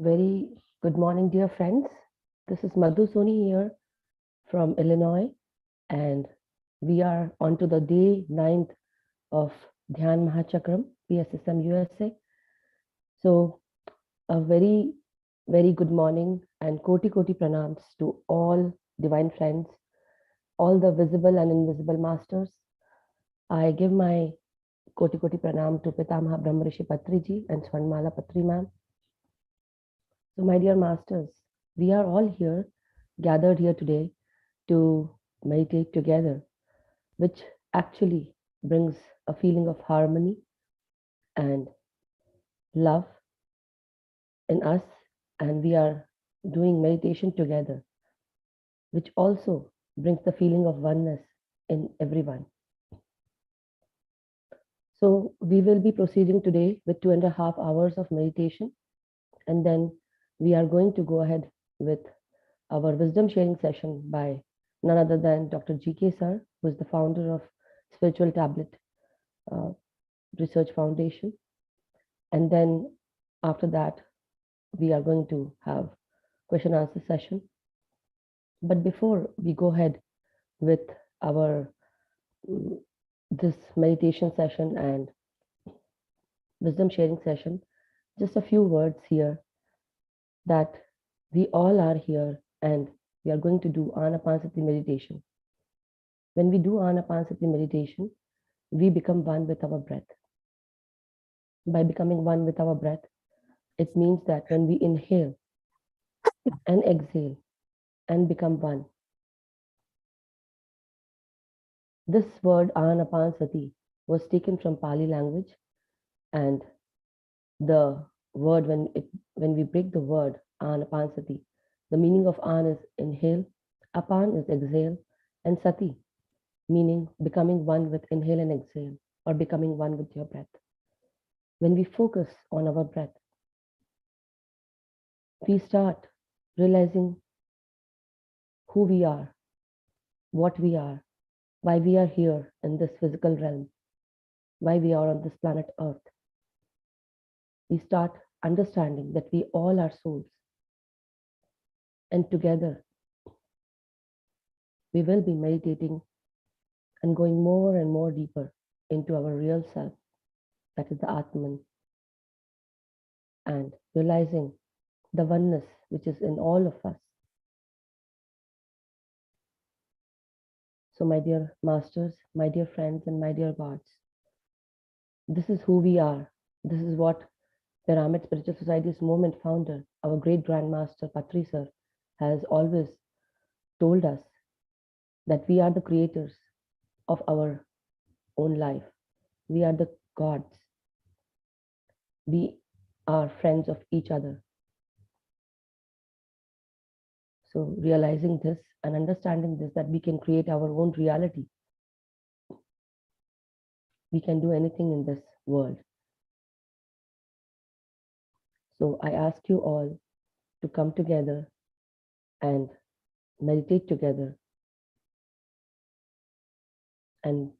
Very good morning, dear friends. This is Madhu Soni here from Illinois, and we are on to the day 9th of Dhyan Mahachakram, PSSM USA. So, a very, very good morning and koti koti pranams to all divine friends, all the visible and invisible masters. I give my koti koti pranam to Pitamaha Brahmarishi Patri ji and Swarnmala Patri ma'am. So, my dear masters, we are all here, gathered here today to meditate together, which actually brings a feeling of harmony and love in us. And we are doing meditation together, which also brings the feeling of oneness in everyone. So, we will be proceeding today with 2.5 hours of meditation, and then we are going to go ahead with our wisdom sharing session by none other than Dr. G.K. Sir, who is the founder of Spiritual Tablet Research Foundation. And then after that, we are going to have question answer session. But before we go ahead with our this meditation session and wisdom sharing session, just a few words here that we all are here and we are going to do Anapanasati meditation. When we do Anapanasati meditation, we become one with our breath. By becoming one with our breath, it means that when we inhale and exhale and become one, this word Anapanasati was taken from Pali language, and the word when we break the word Anapanasati, the meaning of An is inhale, Apan is exhale, and Sati meaning becoming one with inhale and exhale, or becoming one with your breath. When we focus on our breath, we start realizing who we are, what we are, why we are here in this physical realm, why we are on this planet Earth. We start understanding that we all are souls. And together, we will be meditating and going more and more deeper into our real self, that is the Atman, and realizing the oneness which is in all of us. So, my dear masters, my dear friends, and my dear gods, this is who we are. This is what Pyramid Spiritual Society's movement founder, our great grandmaster Patri Sir, has always told us that we are the creators of our own life. We are the gods. We are friends of each other. So realizing this and understanding this, that we can create our own reality. We can do anything in this world. So I ask you all to come together and meditate together and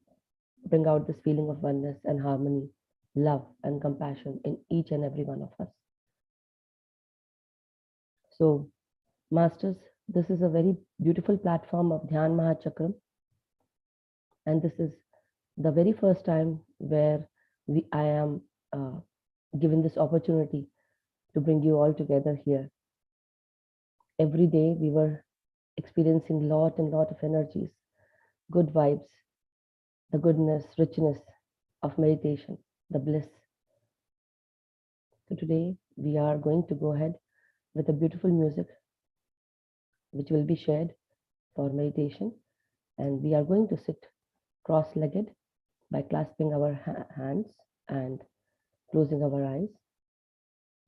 bring out this feeling of oneness and harmony, love and compassion in each and every one of us. So, masters, this is a very beautiful platform of Dhyan Mahachakram, and this is the very first time where I am given this opportunity to bring you all together here. Every day we were experiencing lot and lot of energies, good vibes, the goodness, richness of meditation, the bliss. So today we are going to go ahead with a beautiful music which will be shared for meditation, and we are going to sit cross-legged by clasping our hands and closing our eyes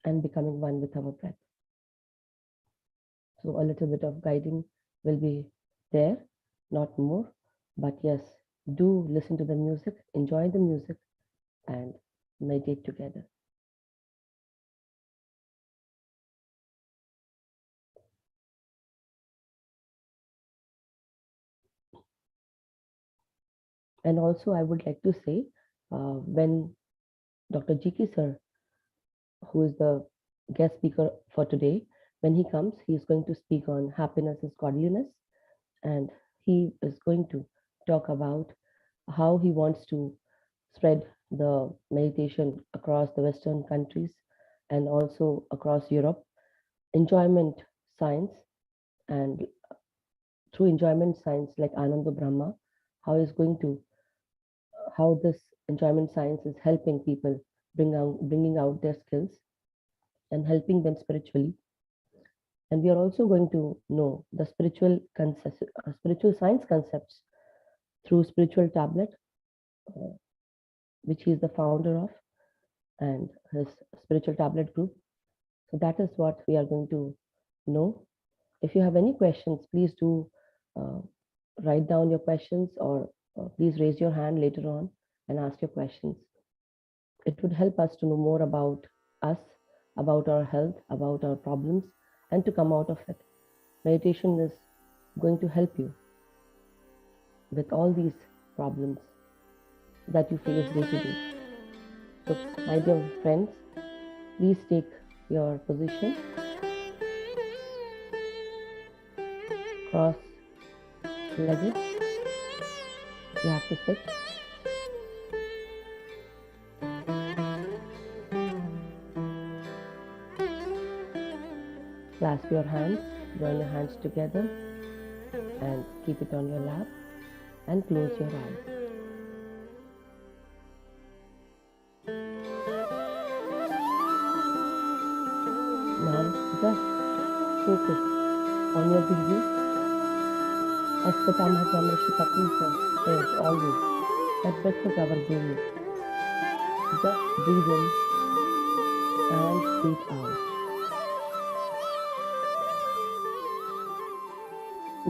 and becoming one with our breath. So a little bit of guiding will be there, not more, but yes, do listen to the music, enjoy the music, and meditate together. And also I would like to say, when Dr. G.K. Sir, who is the guest speaker for today. When he comes, he is going to speak on happiness is godliness, and he is going to talk about how he wants to spread the meditation across the Western countries and also across Europe. Enjoyment science, and through enjoyment science like Ananda Brahma, how is going to how this enjoyment science is helping people bringing out their skills and helping them spiritually. And we are also going to know the spiritual science concepts through Spiritual Tablet, which he is the founder of, and his Spiritual Tablet group. So that is what we are going to know. If you have any questions, please do uh, write down your questions, or please raise your hand later on and ask your questions. It would help us to know more about us, about our health, about our problems, and to come out of it. Meditation is going to help you with all these problems that you face day to day. So, my dear friends, please take your position, cross-legged. You have to sit. Clasp your hands, join your hands together, and keep it on your lap, and close your eyes. Now just focus on your breathing. As the Brahma Rishi Kapil says always, that breath is our guru. Just breathe in and breathe out.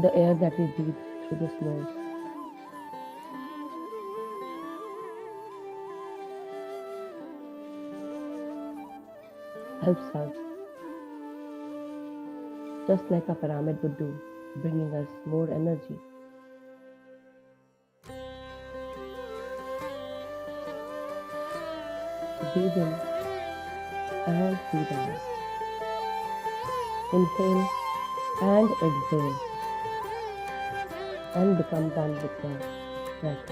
The air that we breathe through this nose helps us, just like a pyramid would do, bringing us more energy. Breathe in and breathe out. Inhale and exhale, and become done with the breath.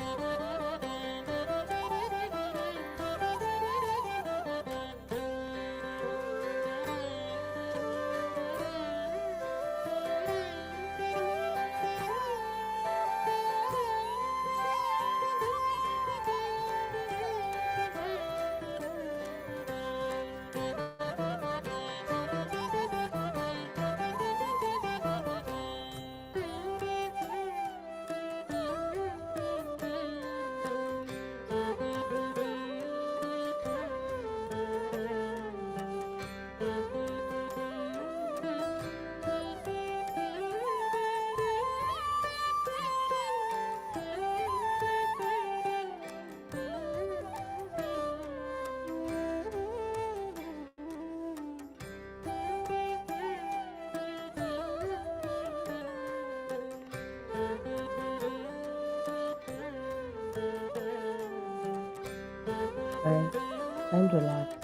And relax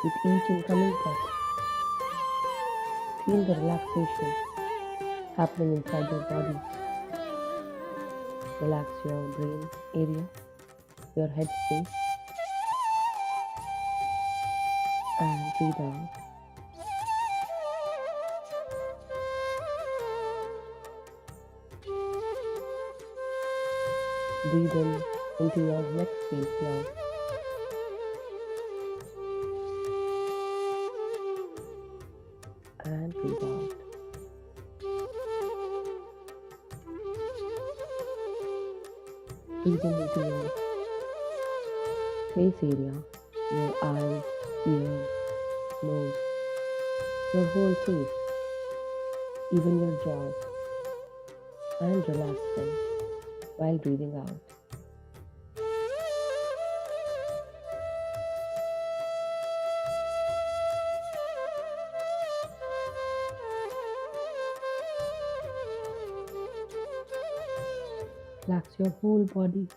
with each incoming breath. Feel the relaxation happening inside your body. Relax your brain area, your head space, and breathe out. Breathe in into your neck space now. And breathe out. Breathe in into your face area, your eyes, ears, nose, your whole face, even your jaws, and relax them while breathing out. Relax your whole body.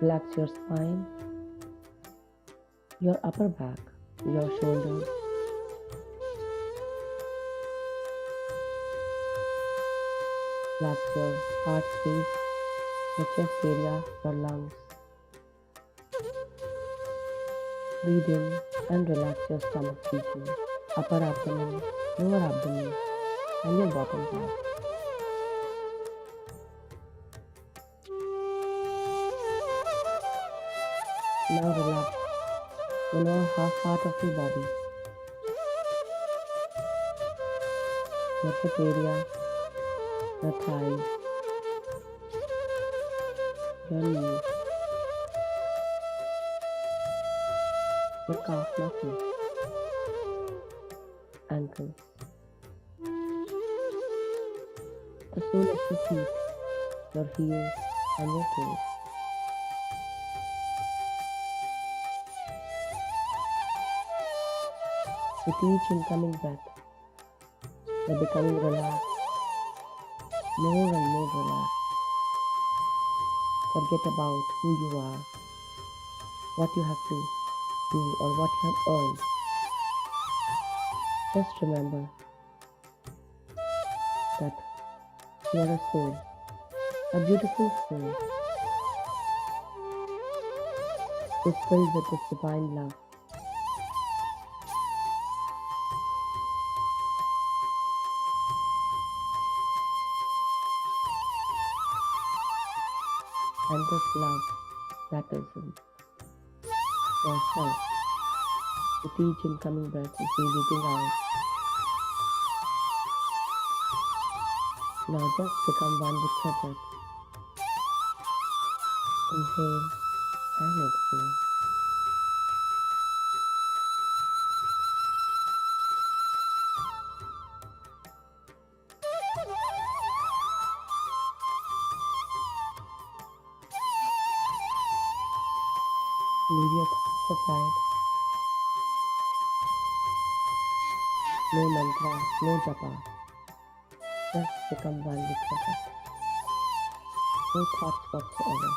Relax your spine, your upper back, your shoulders. Relax your heart space, your chest area, your lungs. Breathe in and relax your stomach region, upper abdomen, lower abdomen, and your bottom part. Now relax the lower half part of your body, your hip area, your thighs, your knees, your calf muscles, ankles, the sole of your feet, your heels, and your toes. With each incoming breath, you're becoming relaxed, more and more relaxed. Forget about who you are, what you have to do, or what you have earned. Just remember that you are a soul, a beautiful soul, is filled with this divine love. And this love that is in yourself, with each incoming breath is releasing out. Now just become one with your breath. Inhale and exhale. Leave your thoughts aside. No mantra, no japa. Just become one with your breath. No thoughts whatsoever.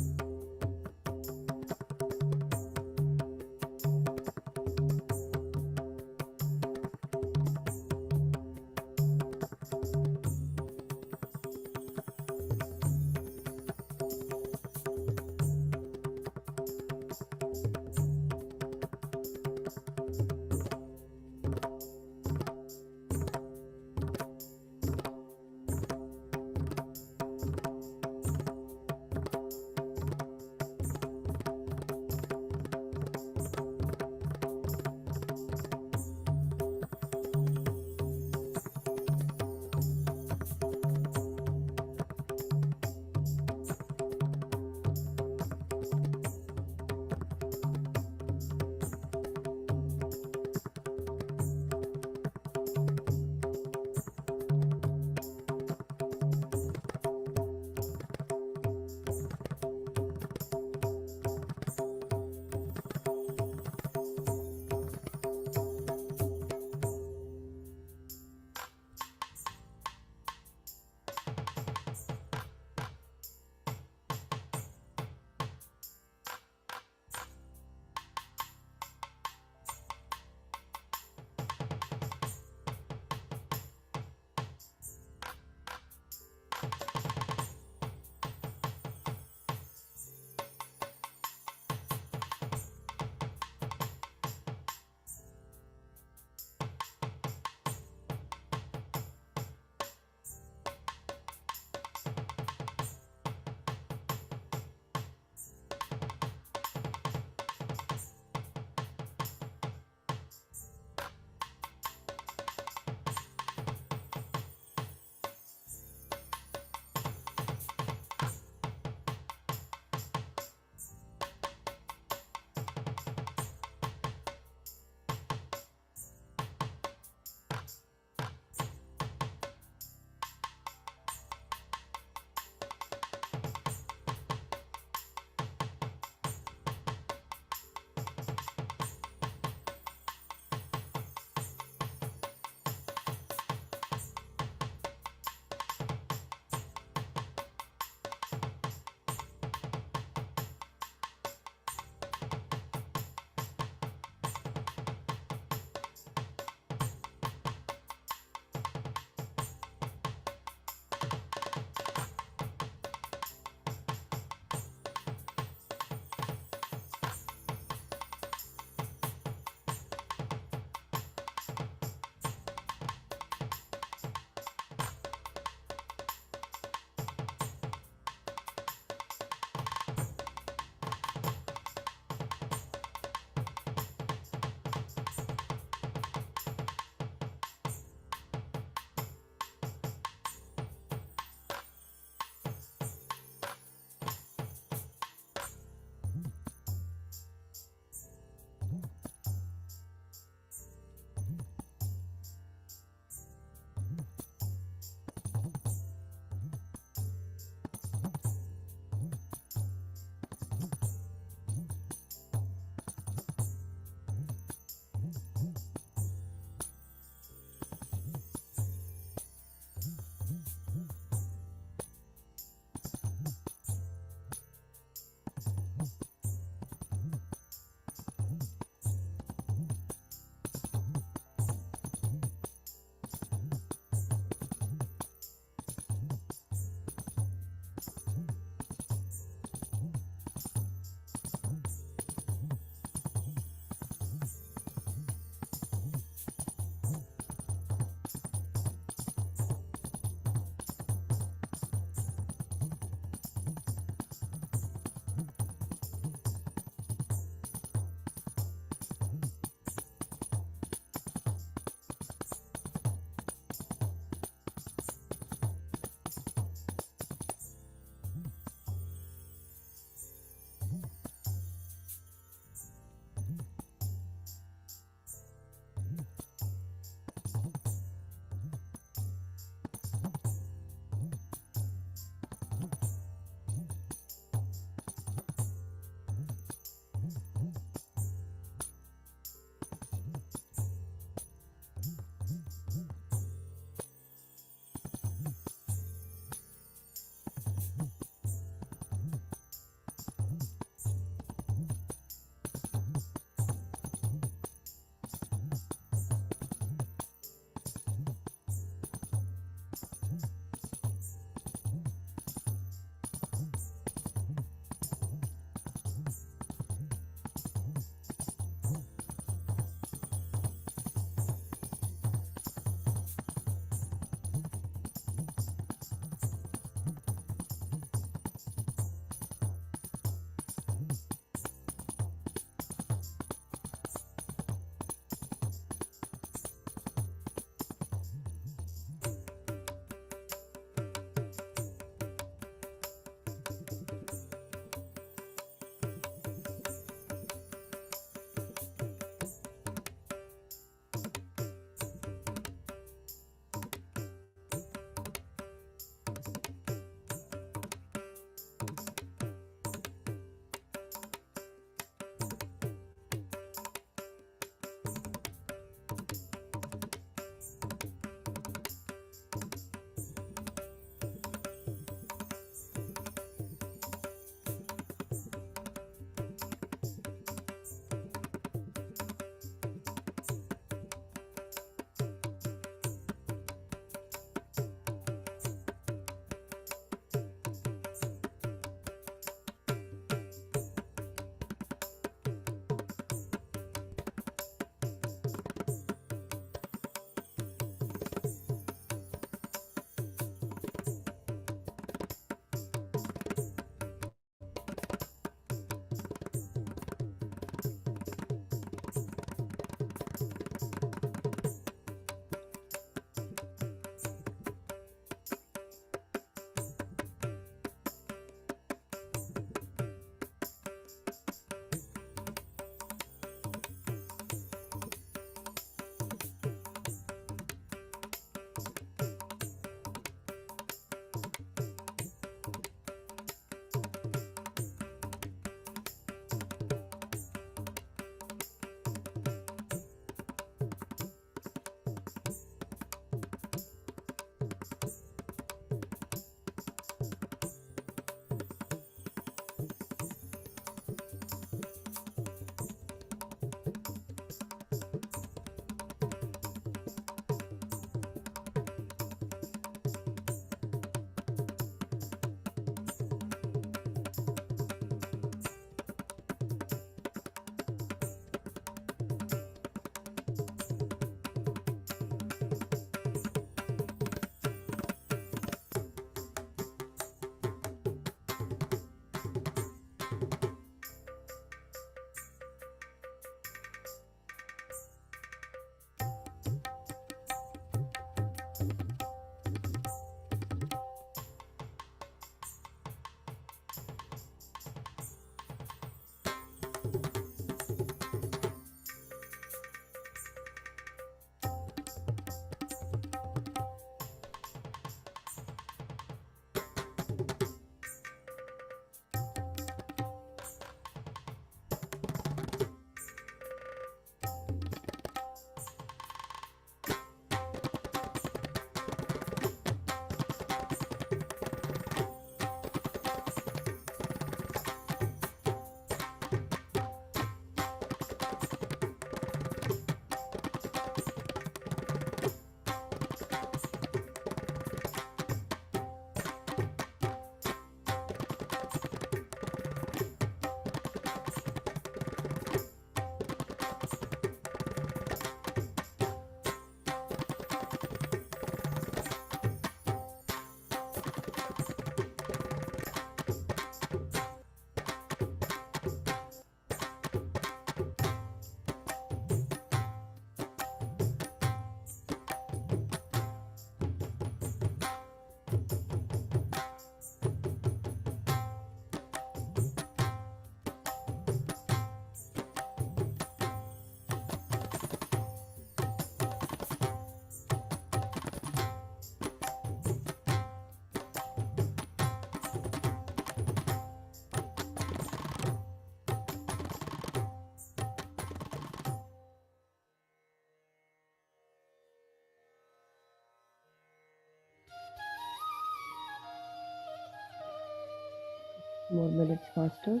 More minutes faster.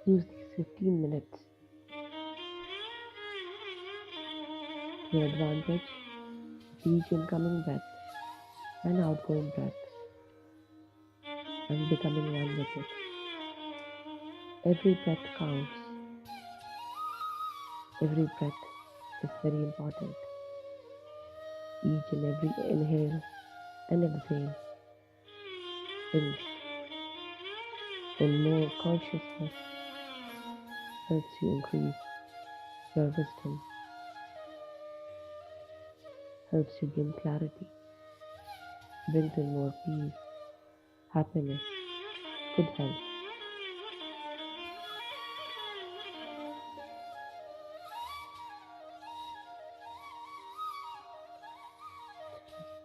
Use these 15 minutes to your advantage with each incoming breath and outgoing breath, and becoming one with it. Every breath counts. Every breath is very important. Each and every inhale and exhale brings in more consciousness, helps you increase your wisdom, helps you gain clarity, brings in more peace, happiness, good health.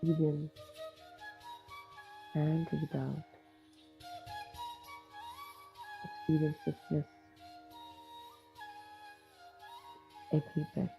Breathe in and breathe out. Experience this bliss every breath.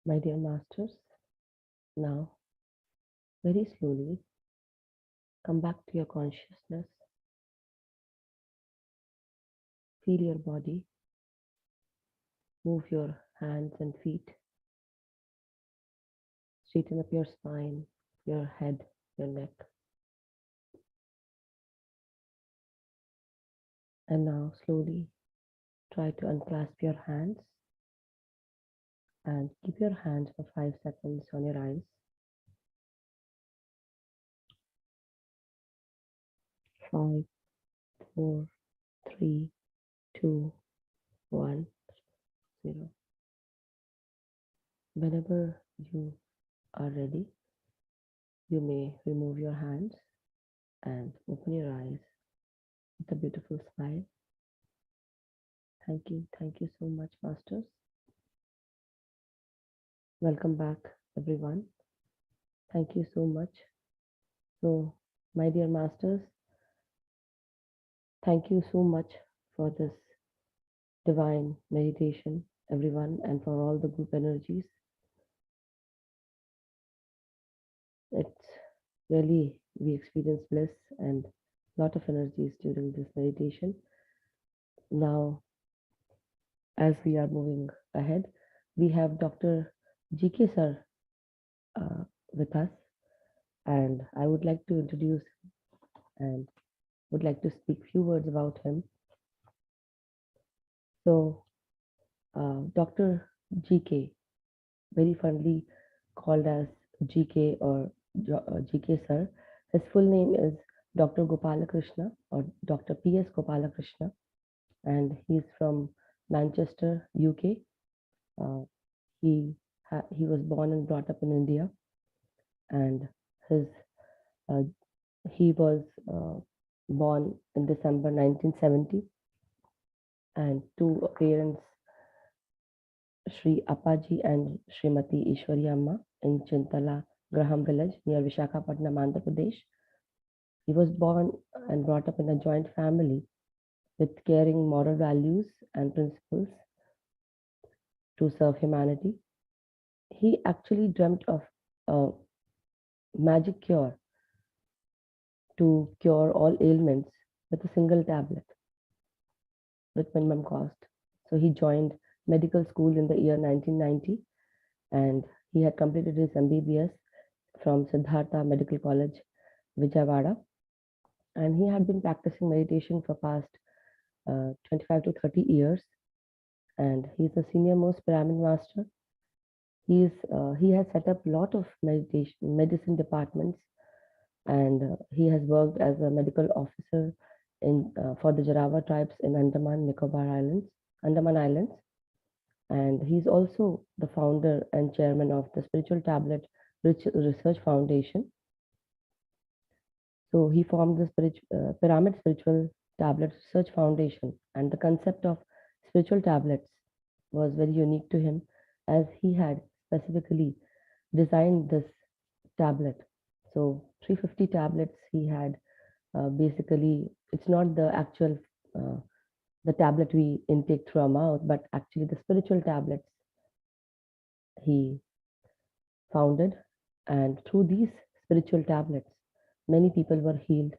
My dear masters, now very slowly come back to your consciousness. Feel your body, move your hands and feet, straighten up your spine, your head, your neck. And now slowly try to unclasp your hands and keep your hands for 5 seconds on your eyes. 5, 4, 3, 2, 1, 0. Whenever you are ready, you may remove your hands and open your eyes with a beautiful smile. Thank you so much, masters. Welcome back, everyone. Thank you so much. So, my dear masters, thank you so much for this divine meditation, everyone, and for all the group energies. It's really, we experience bliss and a lot of energies during this meditation. Now, as we are moving ahead, we have Dr. GK sir with us, and I would like to introduce and would like to speak few words about him. So, Dr. GK, very fondly called as GK or GK sir. His full name is Dr. Gopala Krishna or Dr. PS Gopala Krishna, and he's from Manchester, UK. He was born and brought up in India, and his he was born in December 1970, and two parents, Sri Appaji and Srimati Ishwari Amma, in Chintala Graham village near Vishakhapatnam, Andhra Pradesh. He was born and brought up in a joint family with caring moral values and principles to serve humanity. He actually dreamt of a magic cure to cure all ailments with a single tablet with minimum cost. So he joined medical school in the year 1990, and he had completed his MBBS from Siddhartha Medical College, Vijayawada, and he had been practicing meditation for past 25 to 30 years, and he's the senior most pyramid master. He has set up a lot of medicine departments, and he has worked as a medical officer in for the Jarawa tribes in Andaman Islands, and he's also the founder and chairman of the Spiritual Tablet Research Foundation. So he formed the Pyramid Spiritual Tablet Research Foundation, and the concept of spiritual tablets was very unique to him, as he had specifically designed this tablet. So 350 tablets he had. Basically, it's not the actual the tablet we intake through our mouth, but actually the spiritual tablets he founded, and through these spiritual tablets, many people were healed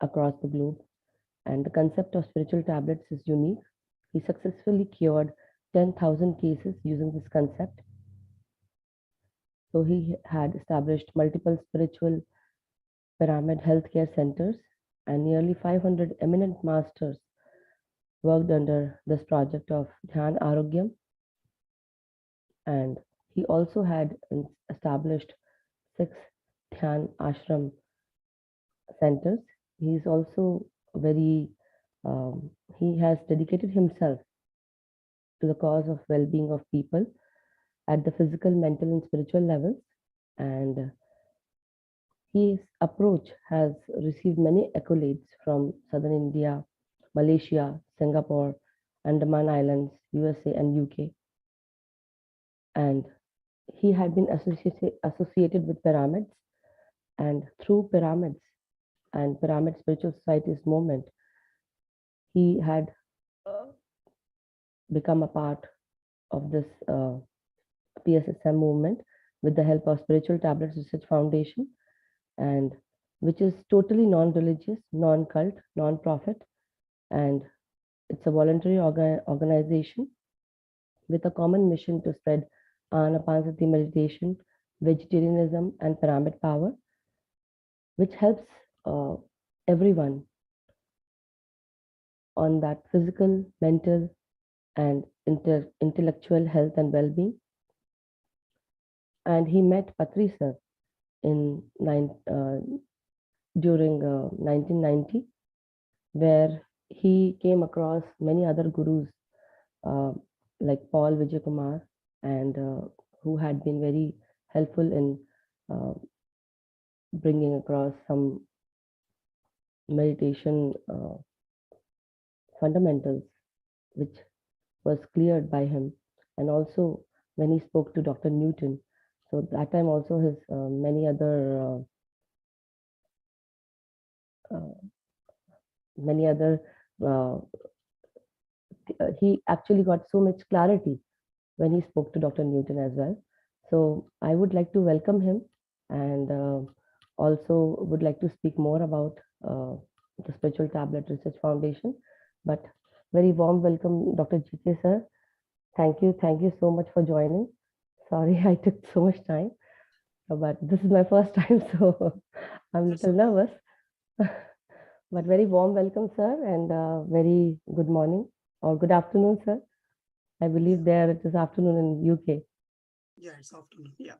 across the globe. And the concept of spiritual tablets is unique. He successfully cured 10,000 cases using this concept. So he had established multiple spiritual pyramid healthcare centers, and nearly 500 eminent masters worked under this project of Dhyan Arogyam. And he also had established 6 Dhyan Ashram centers. He is also very, he has dedicated himself to the cause of well-being of people at the physical, mental, and spiritual levels. And his approach has received many accolades from Southern India, Malaysia, Singapore, Andaman Islands, USA, and UK. And he had been associated with pyramids, and through pyramids and Pyramid Spiritual Society's movement, he had become a part of this PSSM movement with the help of Spiritual Tablets Research Foundation, and which is totally non-religious, non-cult, non-profit, and it's a voluntary organization with a common mission to spread Anapanasati meditation, vegetarianism, and pyramid power, which helps everyone on that physical, mental, and intellectual health and well-being. And he met Patri sir in during 1990, where he came across many other gurus like Paul Vijayakumar, and who had been very helpful in bringing across some meditation fundamentals, which was cleared by him. And also when he spoke to Dr. Newton, so that time also his many other he actually got so much clarity when he spoke to Dr. Newton as well. So I would like to welcome him, and also would like to speak more about the Spiritual Tablet Research Foundation. But very warm welcome, Dr. GK sir. Thank you so much for joining. Sorry I took so much time, but this is my first time, so I'm a little nervous. But very warm welcome, sir, and very good morning or good afternoon, sir. I believe there it is afternoon in UK. Yeah, it's afternoon. Yeah.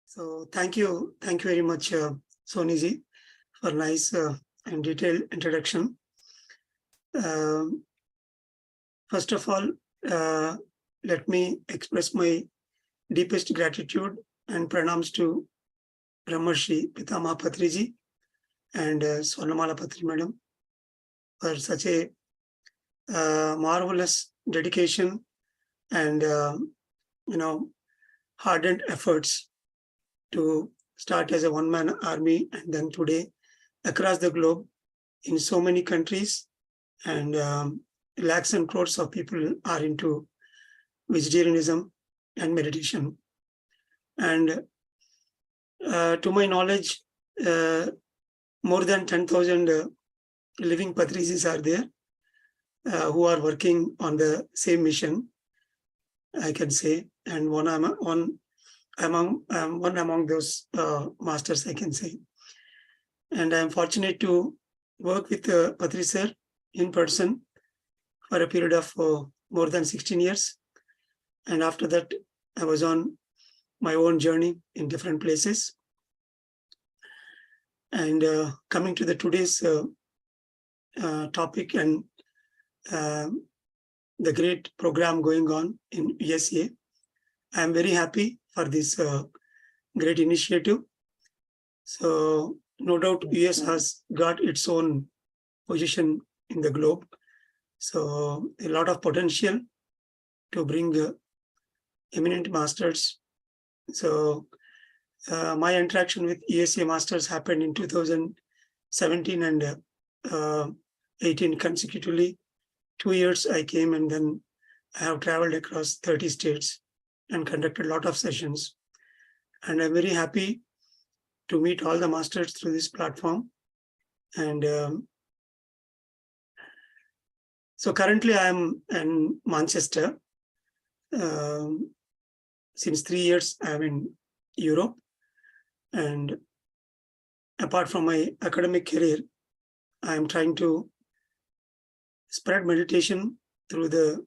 So thank you very much, Soniji, for nice and detailed introduction. First of all, let me express my deepest gratitude and pranams to Brahmarshi Pitama Patriji and Swarnamala Patri Madam for such a marvelous dedication and ardent efforts to start as a one-man army, and then today across the globe in so many countries, and lakhs and crores of people are into vegetarianism and meditation. And to my knowledge, more than 10,000 living Patrijis are there who are working on the same mission, I can say, and one among those masters, I can say. And I'm fortunate to work with Patri sir in person for a period of more than 16 years. And after that, I was on my own journey in different places. And coming to the today's topic and the great program going on in USA, I am very happy for this great initiative. So no doubt US has got its own position in the globe. So a lot of potential to bring eminent masters. So my interaction with USA masters happened in 2017 and 18 consecutively. 2 years I came, and then I have traveled across 30 states and conducted a lot of sessions. And I'm very happy to meet all the masters through this platform. And so currently I'm in Manchester. Since 3 years I'm in Europe. And apart from my academic career, I'm trying to spread meditation through the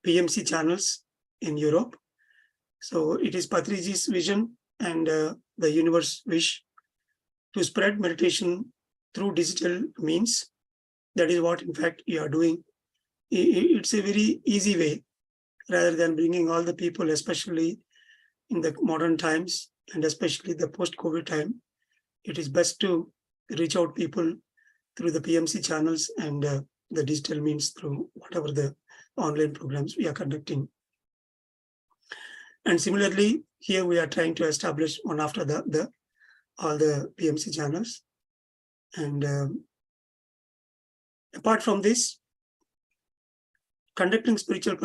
PMC channels in Europe. So it is Patriji's vision and the universe wish to spread meditation through digital means. That is what, in fact, you are doing. It's a very easy way, rather than bringing all the people, especially in the modern times and especially the post-COVID time. It is best to reach out people through the PMC channels and the digital means through whatever the online programs we are conducting. And similarly, here we are trying to establish one after all the PMC channels. And apart from this, conducting spiritual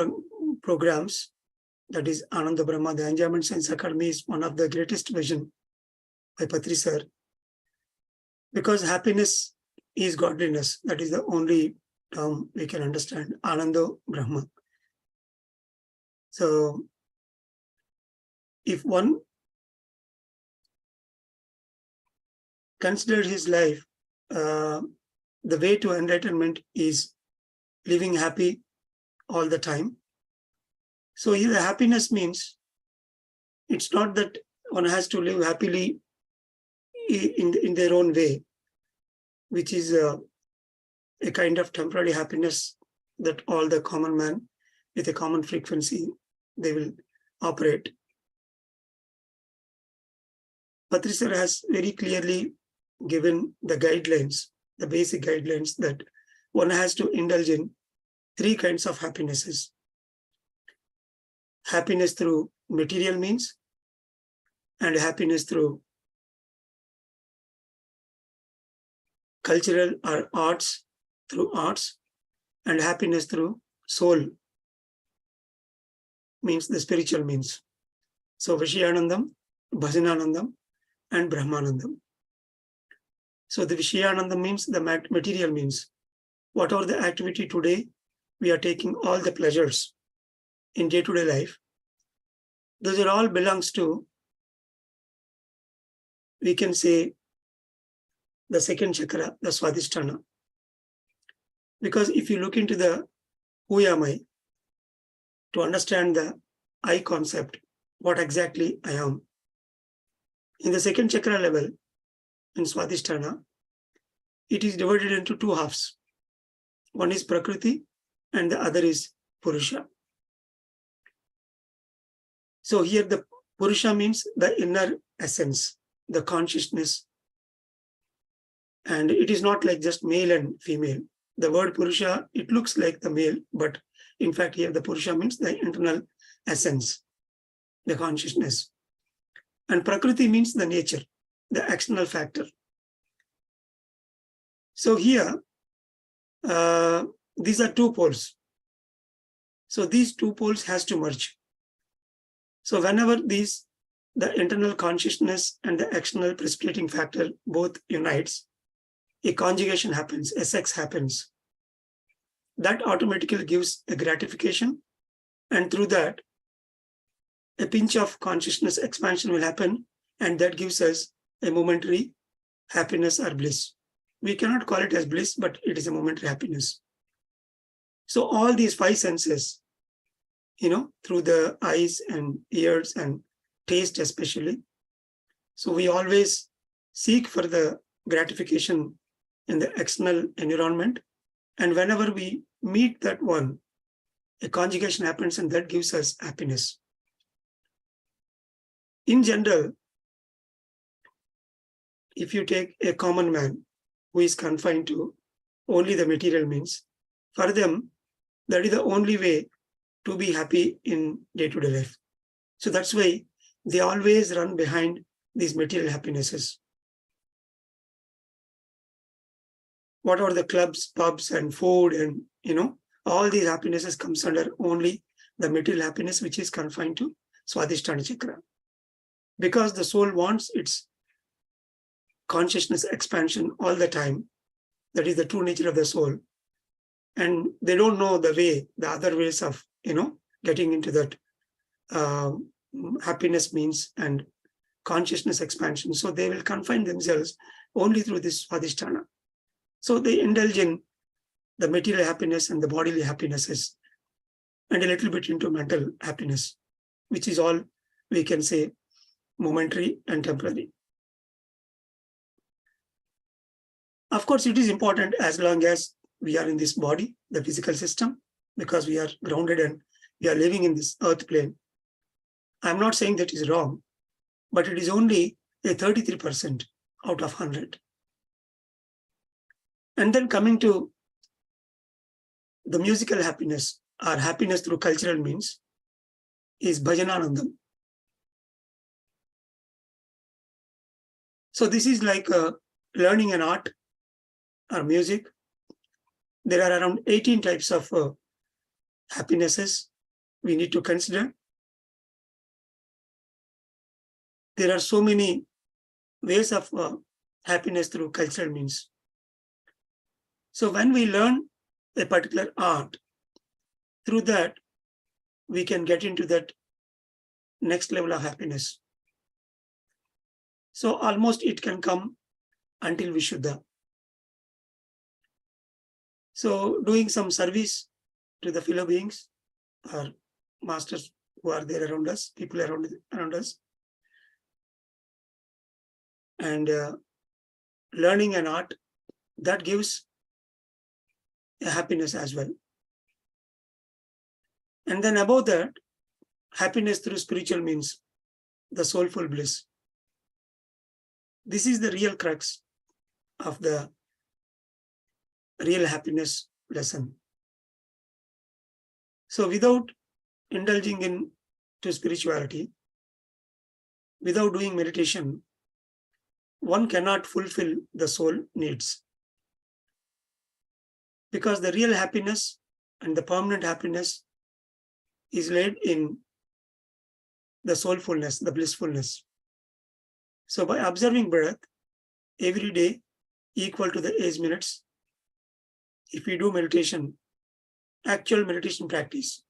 programs, that is Ananda Brahma, the Enjoyment Science Academy is one of the greatest vision by Patri sir, because happiness is godliness. That is the only term we can understand, Ananda Brahma. So if one considered his life, the way to enlightenment is living happy all the time. So here the happiness means it's not that one has to live happily in their own way, which is a kind of temporary happiness that all the common man with a common frequency, they will operate. Patri sir has very clearly given the guidelines, the basic guidelines that one has to indulge in three kinds of happinesses. Happiness through material means, and happiness through cultural or arts, through arts, and happiness through soul, means the spiritual means. So Vishayanandam, Bhajananandam, and Brahmanandam. So the Vishayanandam means the material means. Whatever the activity today, we are taking all the pleasures in day-to-day life. Those are all belongs to, we can say, the second chakra, the Swadhisthana. Because if you look into the who am I, to understand the I concept, what exactly I am. In the second chakra level, in Swadhisthana, it is divided into two halves. One is Prakruthi and the other is Purusha. So here the Purusha means the inner essence, the consciousness. And it is not like just male and female. The word Purusha, it looks like the male, but in fact here the Purusha means the internal essence, the consciousness. And Prakruti means the nature, the external factor. So here, these are two poles. So these two poles has to merge. So whenever the internal consciousness and the external precipitating factor both unites, a conjugation happens, a sex happens. That automatically gives a gratification, and through that, a pinch of consciousness expansion will happen, and that gives us a momentary happiness or bliss. We cannot call it as bliss, but it is a momentary happiness. So all these five senses, through the eyes and ears and taste especially. So we always seek for the gratification in the external environment. And whenever we meet that one, a conjugation happens and that gives us happiness. In general, if you take a common man who is confined to only the material means, for them, that is the only way to be happy in day-to-day life. So that's why they always run behind these material happinesses. What are the clubs, pubs, and food, and all these happinesses comes under only the material happiness, which is confined to Swadhisthana chakra. Because the soul wants its consciousness expansion all the time. That is the true nature of the soul. And they don't know the other ways of, getting into that happiness means and consciousness expansion. So they will confine themselves only through this Swadhisthana. So they indulge in the material happiness and the bodily happinesses, and a little bit into mental happiness, which is all, we can say, momentary and temporary. Of course, it is important as long as we are in this body, the physical system, because we are grounded and we are living in this earth plane. I'm not saying that is wrong, but it is only a 33% out of 100. And then coming to the musical happiness or happiness through cultural means is Bhajananandam. So this is like learning an art or music. There are around 18 types of happinesses. we need to consider. There are so many ways of happiness through cultural means. So when we learn a particular art, through that, we can get into that next level of happiness. So almost it can come until Vishuddha. So doing some service to the fellow beings or masters who are there around us, people around us, and learning an art, that gives a happiness as well. And then above that, happiness through spiritual means, the soulful bliss. This is the real crux of the real happiness lesson. So without indulging into spirituality, without doing meditation, one cannot fulfill the soul needs. Because the real happiness and the permanent happiness is laid in the soulfulness, the blissfulness. So by observing breath every day equal to the age minutes, if we do meditation, actual meditation practice,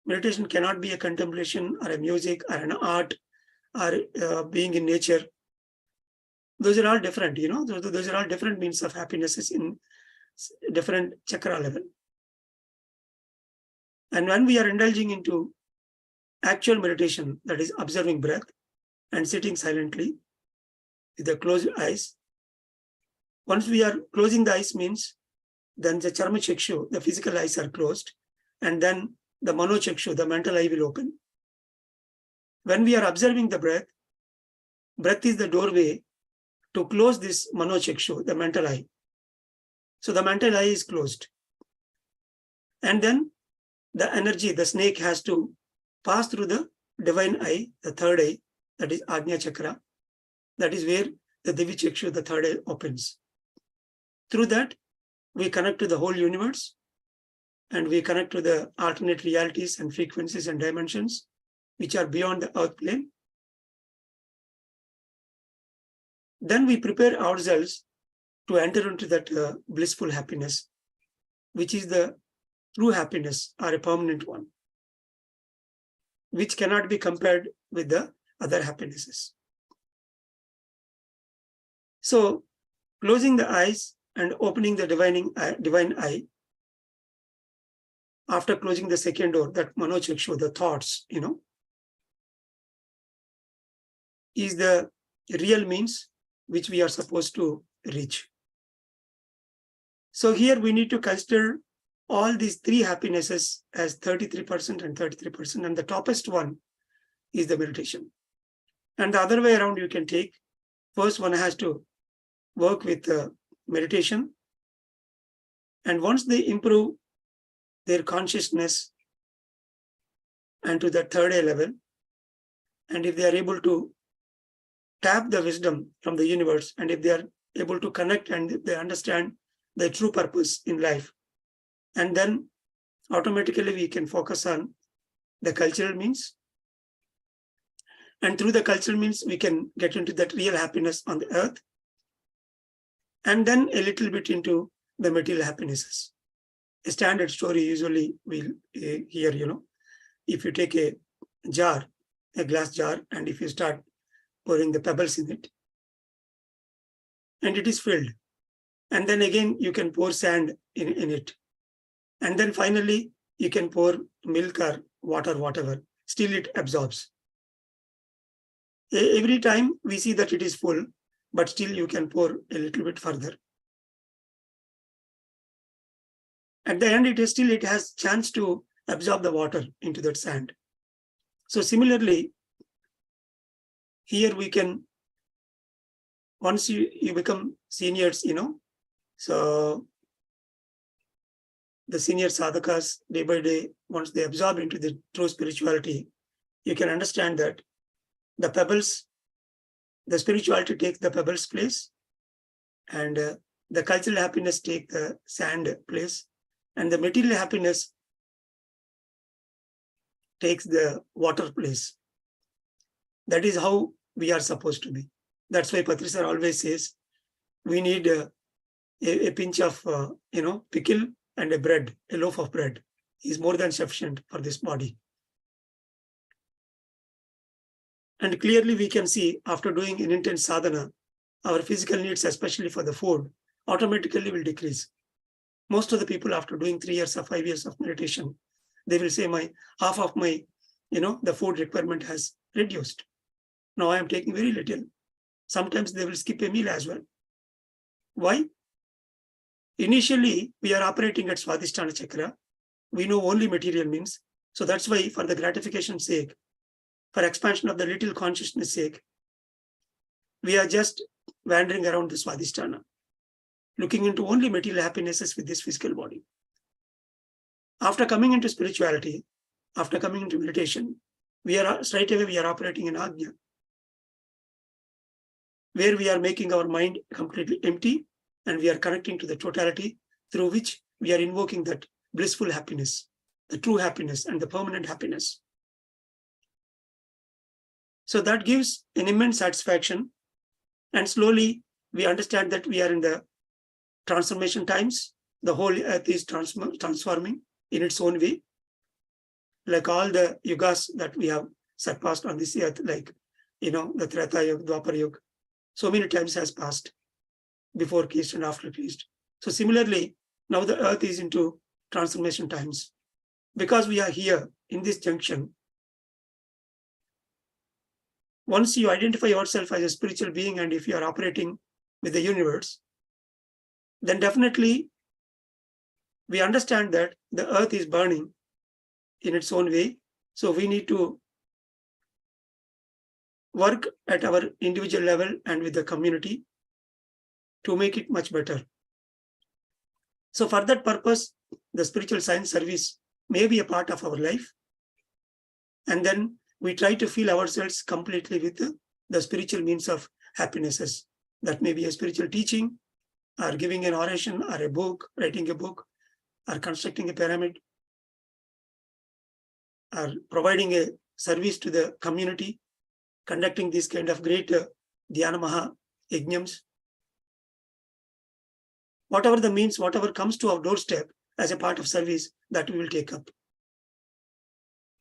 meditation cannot be a contemplation or a music or an art or being in nature. Those are all different, those are all different means of happinesses in different chakra level. And when we are indulging into actual meditation, that is observing breath and sitting silently with the closed eyes, once we are closing the eyes means then the charma chakshu, the physical eyes are closed, and then the mano chakshu, the mental eye will open. When we are observing the breath, breath is the doorway to close this mano chakshu, the mental eye. So the mental eye is closed. And then the energy, the snake has to pass through the divine eye, the third eye, that is Ajna Chakra. That is where the Divi Chakshu, the third eye, opens. Through that, we connect to the whole universe and we connect to the alternate realities and frequencies and dimensions which are beyond the earth plane. Then we prepare ourselves to enter into that blissful happiness, which is the true happiness or a permanent one, which cannot be compared with the other happinesses. So closing the eyes and opening the divine eye, after closing the second door, that mano chakshu, the thoughts, is the real means which we are supposed to reach. So here we need to consider all these three happinesses as 33% and 33%, and the toppest one is the meditation. And the other way around you can take, first one has to work with meditation, and once they improve their consciousness and to the third eye level, and if they are able to tap the wisdom from the universe, and if they are able to connect and they understand the true purpose in life, and then automatically we can focus on the cultural means, and through the cultural means we can get into that real happiness on the earth, and then a little bit into the material happinesses. A standard story usually we'll hear, if you take a jar, a glass jar, and if you start pouring the pebbles in it, and it is filled, and then again you can pour sand in it, and then finally you can pour milk or water, whatever, still it absorbs. Every time we see that it is full, but still you can pour a little bit further. At the end, it has chance to absorb the water into that sand. So similarly, here we can, once you become seniors, so the senior sadhakas, day by day, once they absorb into the true spirituality, you can understand that the pebbles, the spirituality takes the pebbles place, and the cultural happiness take the sand place, and the material happiness takes the water place. That is how we are supposed to be. That's why Patri sir always says we need a pinch of pickle and a loaf of bread is more than sufficient for this body. And clearly we can see after doing an intense sadhana, our physical needs, especially for the food, automatically will decrease. Most of the people after doing 3 years or 5 years of meditation, they will say half of my, the food requirement has reduced. Now I am taking very little. Sometimes they will skip a meal as well. Why? Initially, we are operating at Swadhisthana Chakra. We know only material means. So that's why for the gratification sake, for expansion of the little consciousness sake, we are just wandering around the Swadhisthana, looking into only material happinesses with this physical body. After coming into spirituality, after coming into meditation, straight away we are operating in Ajna, where we are making our mind completely empty and we are connecting to the totality through which we are invoking that blissful happiness, the true happiness and the permanent happiness. So that gives an immense satisfaction, and slowly we understand that we are in the transformation times. The whole earth is transforming in its own way, like all the yugas that we have surpassed on this earth, like the Treta Yuga, Dwapar Yuga, so many times has passed before Christ and after Christ. So similarly, now the earth is into transformation times. Because we are here in this junction, once you identify yourself as a spiritual being and if you are operating with the universe, then definitely we understand that the earth is burning in its own way. So we need to work at our individual level and with the community to make it much better. So for that purpose, the spiritual science service may be a part of our life. And then we try to fill ourselves completely with the spiritual means of happinesses. That may be a spiritual teaching, or giving an oration, or a book, writing a book, or constructing a pyramid, or providing a service to the community, conducting this kind of great Dhyana Maha Yajnams. Whatever the means, whatever comes to our doorstep as a part of service, that we will take up.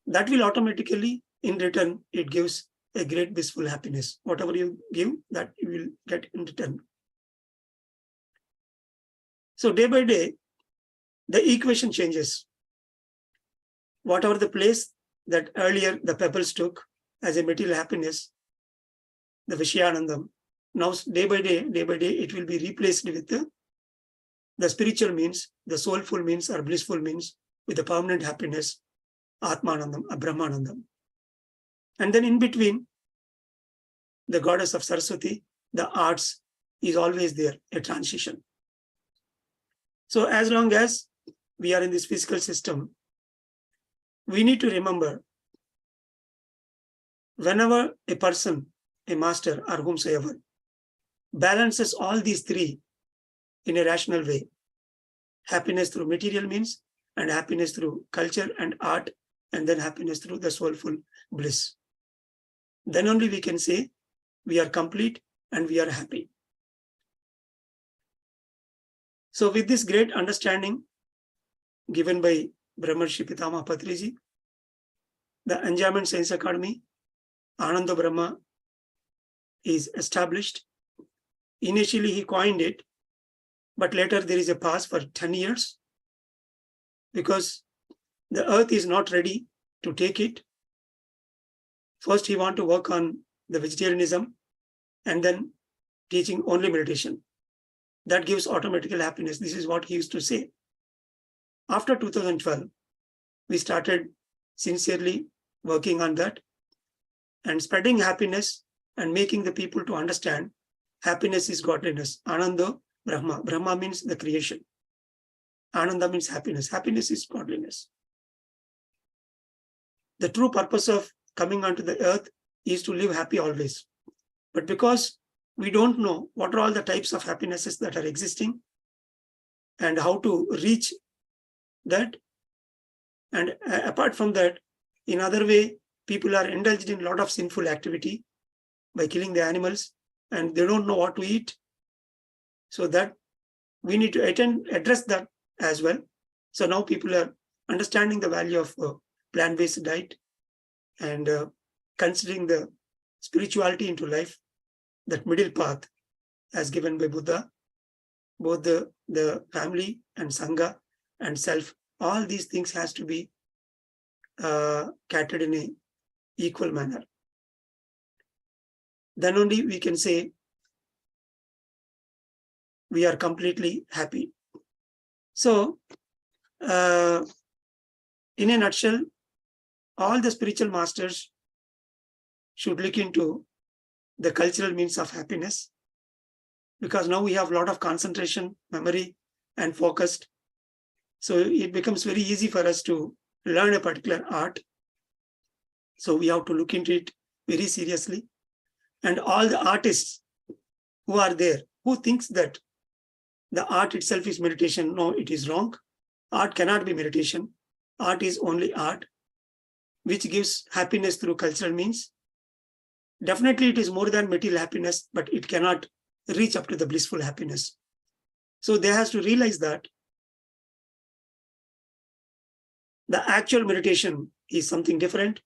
That will automatically, in return, it gives a great blissful happiness. Whatever you give, that you will get in return. So day by day, the equation changes. Whatever the place that earlier the pebbles took as a material happiness, the Vishyanandam, now day by day, it will be replaced with the spiritual means, the soulful means or blissful means, with the permanent happiness, Atmanandam, Brahmanandam. And then in between, the goddess of Saraswati, the arts, is always there, a transition. So as long as we are in this physical system, we need to remember, whenever a person, a master or whomsoever, balances all these three in a rational way, happiness through material means, and happiness through culture and art, and then happiness through the soulful bliss, then only we can say we are complete and we are happy. So with this great understanding given by Brahmarshi Pitama Patriji, the Enjoyment Science Academy, Ananda Brahma, is established. Initially he coined it, but later there is a pause for 10 years because the earth is not ready to take it. First, he wants to work on the vegetarianism and then teaching only meditation. That gives automatical happiness. This is what he used to say. After 2012, we started sincerely working on that and spreading happiness and making the people to understand happiness is godliness. Ananda Brahma. Brahma means the creation. Ananda means happiness. Happiness is godliness. The true purpose of coming onto the earth is to live happy always. But because we don't know what are all the types of happinesses that are existing and how to reach that, and apart from that, In other way, people are indulged in a lot of sinful activity by killing the animals, and they don't know what to eat. So that we need to address that as well. So now people are understanding the value of plant-based diet and considering the spirituality into life, that middle path as given by Buddha, both the family and Sangha and self, all these things has to be catered in a equal manner. Then only we can say we are completely happy. So, in a nutshell, all the spiritual masters should look into the cultural means of happiness, because now we have a lot of concentration, memory, and focused. So it becomes very easy for us to learn a particular art. So we have to look into it very seriously. And all the artists who are there, who thinks that the art itself is meditation, no, it is wrong. Art cannot be meditation. Art is only art, which gives happiness through cultural means. Definitely it is more than material happiness, but it cannot reach up to the blissful happiness. So they have to realize that the actual meditation is something different,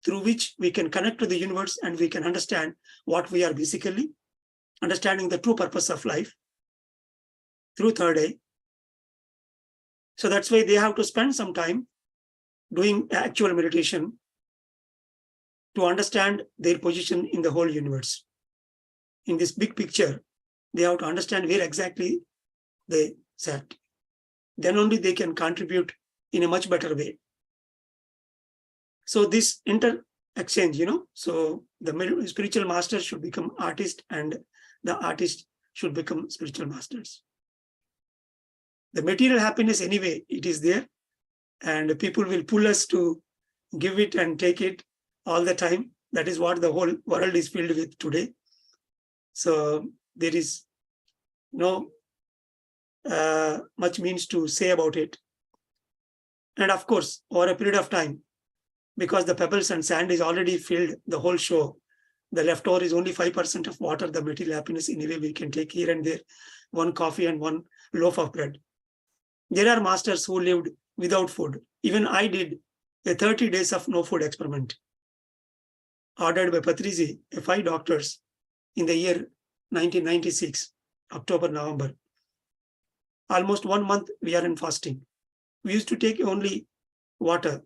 through which we can connect to the universe and we can understand what we are basically, understanding the true purpose of life through third eye. So that's why they have to spend some time doing actual meditation to understand their position in the whole universe. In this big picture, they have to understand where exactly they sat. Then only they can contribute in a much better way. So this inter-exchange, so the spiritual master should become artist and the artist should become spiritual masters. The material happiness anyway, it is there, and people will pull us to give it and take it all the time. That is what the whole world is filled with today. So there is no much means to say about it. And of course, over a period of time, because the pebbles and sand is already filled the whole show, the leftover is only 5% of water, the material happiness anyway we can take here and there, one coffee and one loaf of bread. There are masters who lived without food. Even I did a 30 days of no food experiment ordered by Patrizi, 5 doctors, in the year 1996, October, November. Almost 1 month we are in fasting. We used to take only water.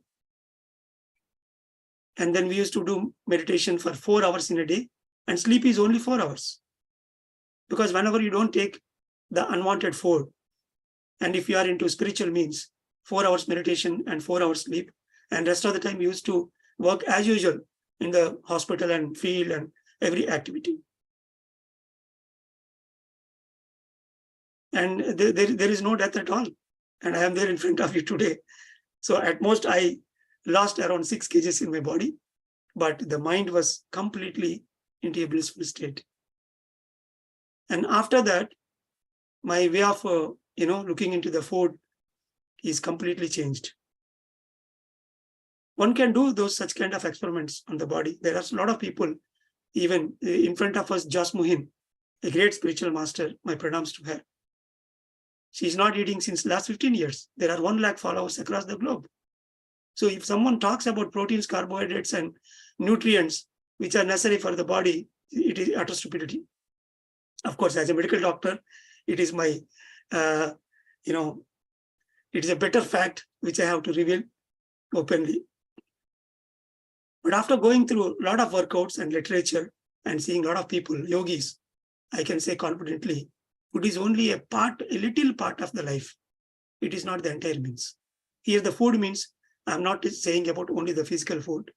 And then we used to do meditation for 4 hours in a day, and sleep is only 4 hours. Because whenever you don't take the unwanted food, and if you are into spiritual means, 4 hours meditation and 4 hours sleep, and rest of the time we used to work as usual in the hospital and field and every activity. And there is no death at all. And I am there in front of you today. So at most I lost around 6 kgs in my body, but the mind was completely into a blissful state. And after that, my way of looking into the food is completely changed. One can do such kind of experiments on the body. There are a lot of people, even in front of us, Jas Muhin, a great spiritual master, my pranams to her. She's not eating since last 15 years. There are 1 lakh followers across the globe. So if someone talks about proteins, carbohydrates, and nutrients, which are necessary for the body, it is utter stupidity. Of course, as a medical doctor, it is my, it is a better fact which I have to reveal openly. But after going through a lot of workouts and literature and seeing a lot of people, yogis, I can say confidently, food is only a little part of the life. It is not the entire means. Here the food means, I'm not saying about only the physical food,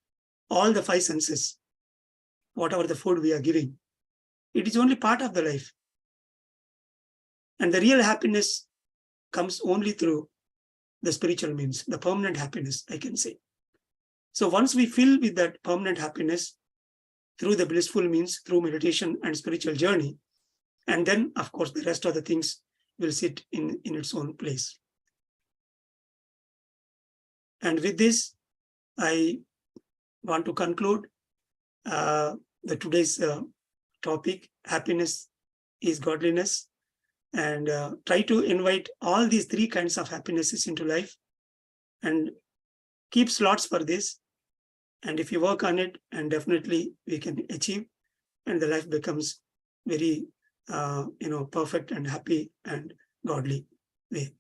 all the 5 senses, whatever the food we are giving, it is only part of the life. And the real happiness comes only through the spiritual means, the permanent happiness, I can say. So once we fill with that permanent happiness through the blissful means, through meditation and spiritual journey, and then, of course, the rest of the things will sit in its own place. And with this, I want to conclude the today's topic, happiness is godliness, and try to invite all these three kinds of happinesses into life and keep slots for this. And if you work on it, and definitely we can achieve, and the life becomes very perfect and happy and godly way.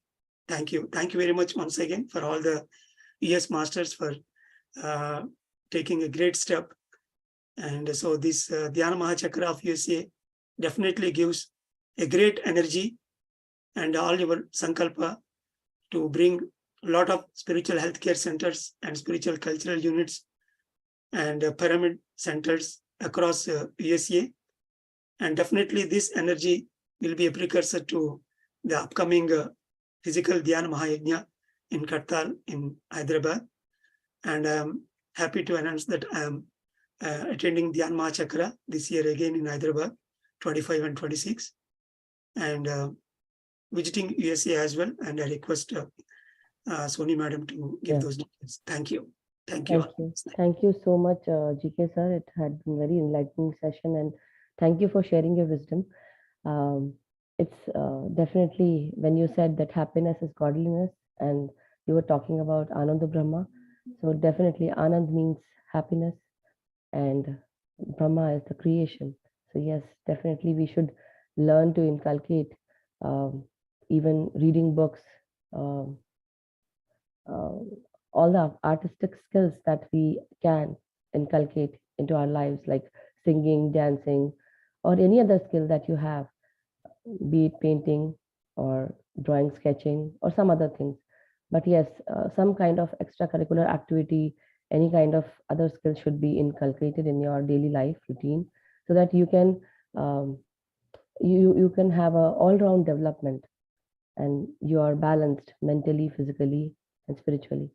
Thank you very much once again for all the ES masters for taking a great step. And so this Dhyana Mahachakra of USA definitely gives a great energy, and all your sankalpa to bring a lot of spiritual healthcare centers and spiritual cultural units and pyramid centers across USA. And definitely this energy will be a precursor to the upcoming physical Dhyana Mahayajna in Kartal in Hyderabad. And I am happy to announce that I am attending Dhyana Mahachakra this year again in Hyderabad, 25 and 26, and visiting USA as well. And I request Soni madam to give those details. Thank you. Thank you. Thank you so much, GK sir. It had been very enlightening session, and thank you for sharing your wisdom. It's definitely, when you said that happiness is godliness, and you were talking about Ananda Brahma, so definitely Anand means happiness, and Brahma is the creation. So yes, definitely we should learn to inculcate even reading books, all the artistic skills that we can inculcate into our lives, like singing, dancing, or any other skill that you have, be it painting or drawing, sketching, or some other things. But yes, some kind of extracurricular activity, any kind of other skill should be inculcated in your daily life routine, so that you can you can have a all-round development, and you are balanced mentally, physically, and spiritually.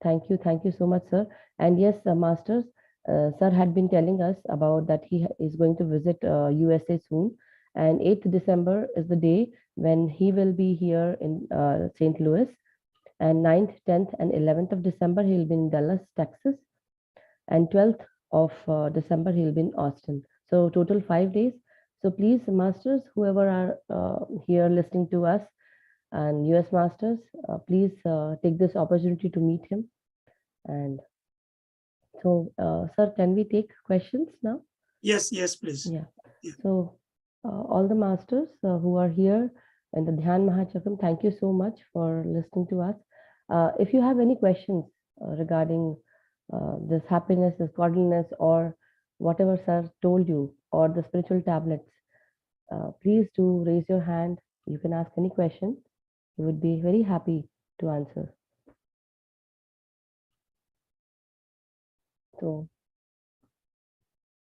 Thank you so much, sir. And yes, masters, sir had been telling us about that he is going to visit USA soon, and 8th December is the day when he will be here in St. Louis, and 9th, 10th, and 11th of December he'll be in Dallas, Texas, and 12th of December he'll be in Austin. So total 5 days. So please, masters, whoever are here listening to us, and US masters, please take this opportunity to meet him. And so, sir, can we take questions now? Yes, please. Yeah. So, all the masters who are here in the Dhyan Mahachakram, thank you so much for listening to us. If you have any questions regarding this happiness, this godliness, or whatever sir told you, or the spiritual tablets, please do raise your hand. You can ask any question. We would be very happy to answer. So,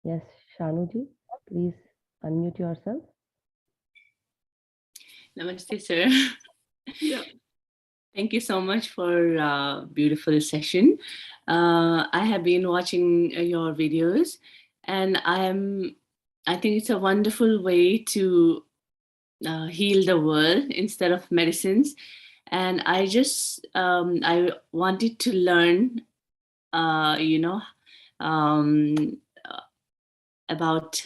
yes, Shanuji, please unmute yourself. Namaste, sir. Yeah. Thank you so much for a beautiful session. I have been watching your videos, and I think it's a wonderful way to heal the world instead of medicines. And I just I wanted to learn, about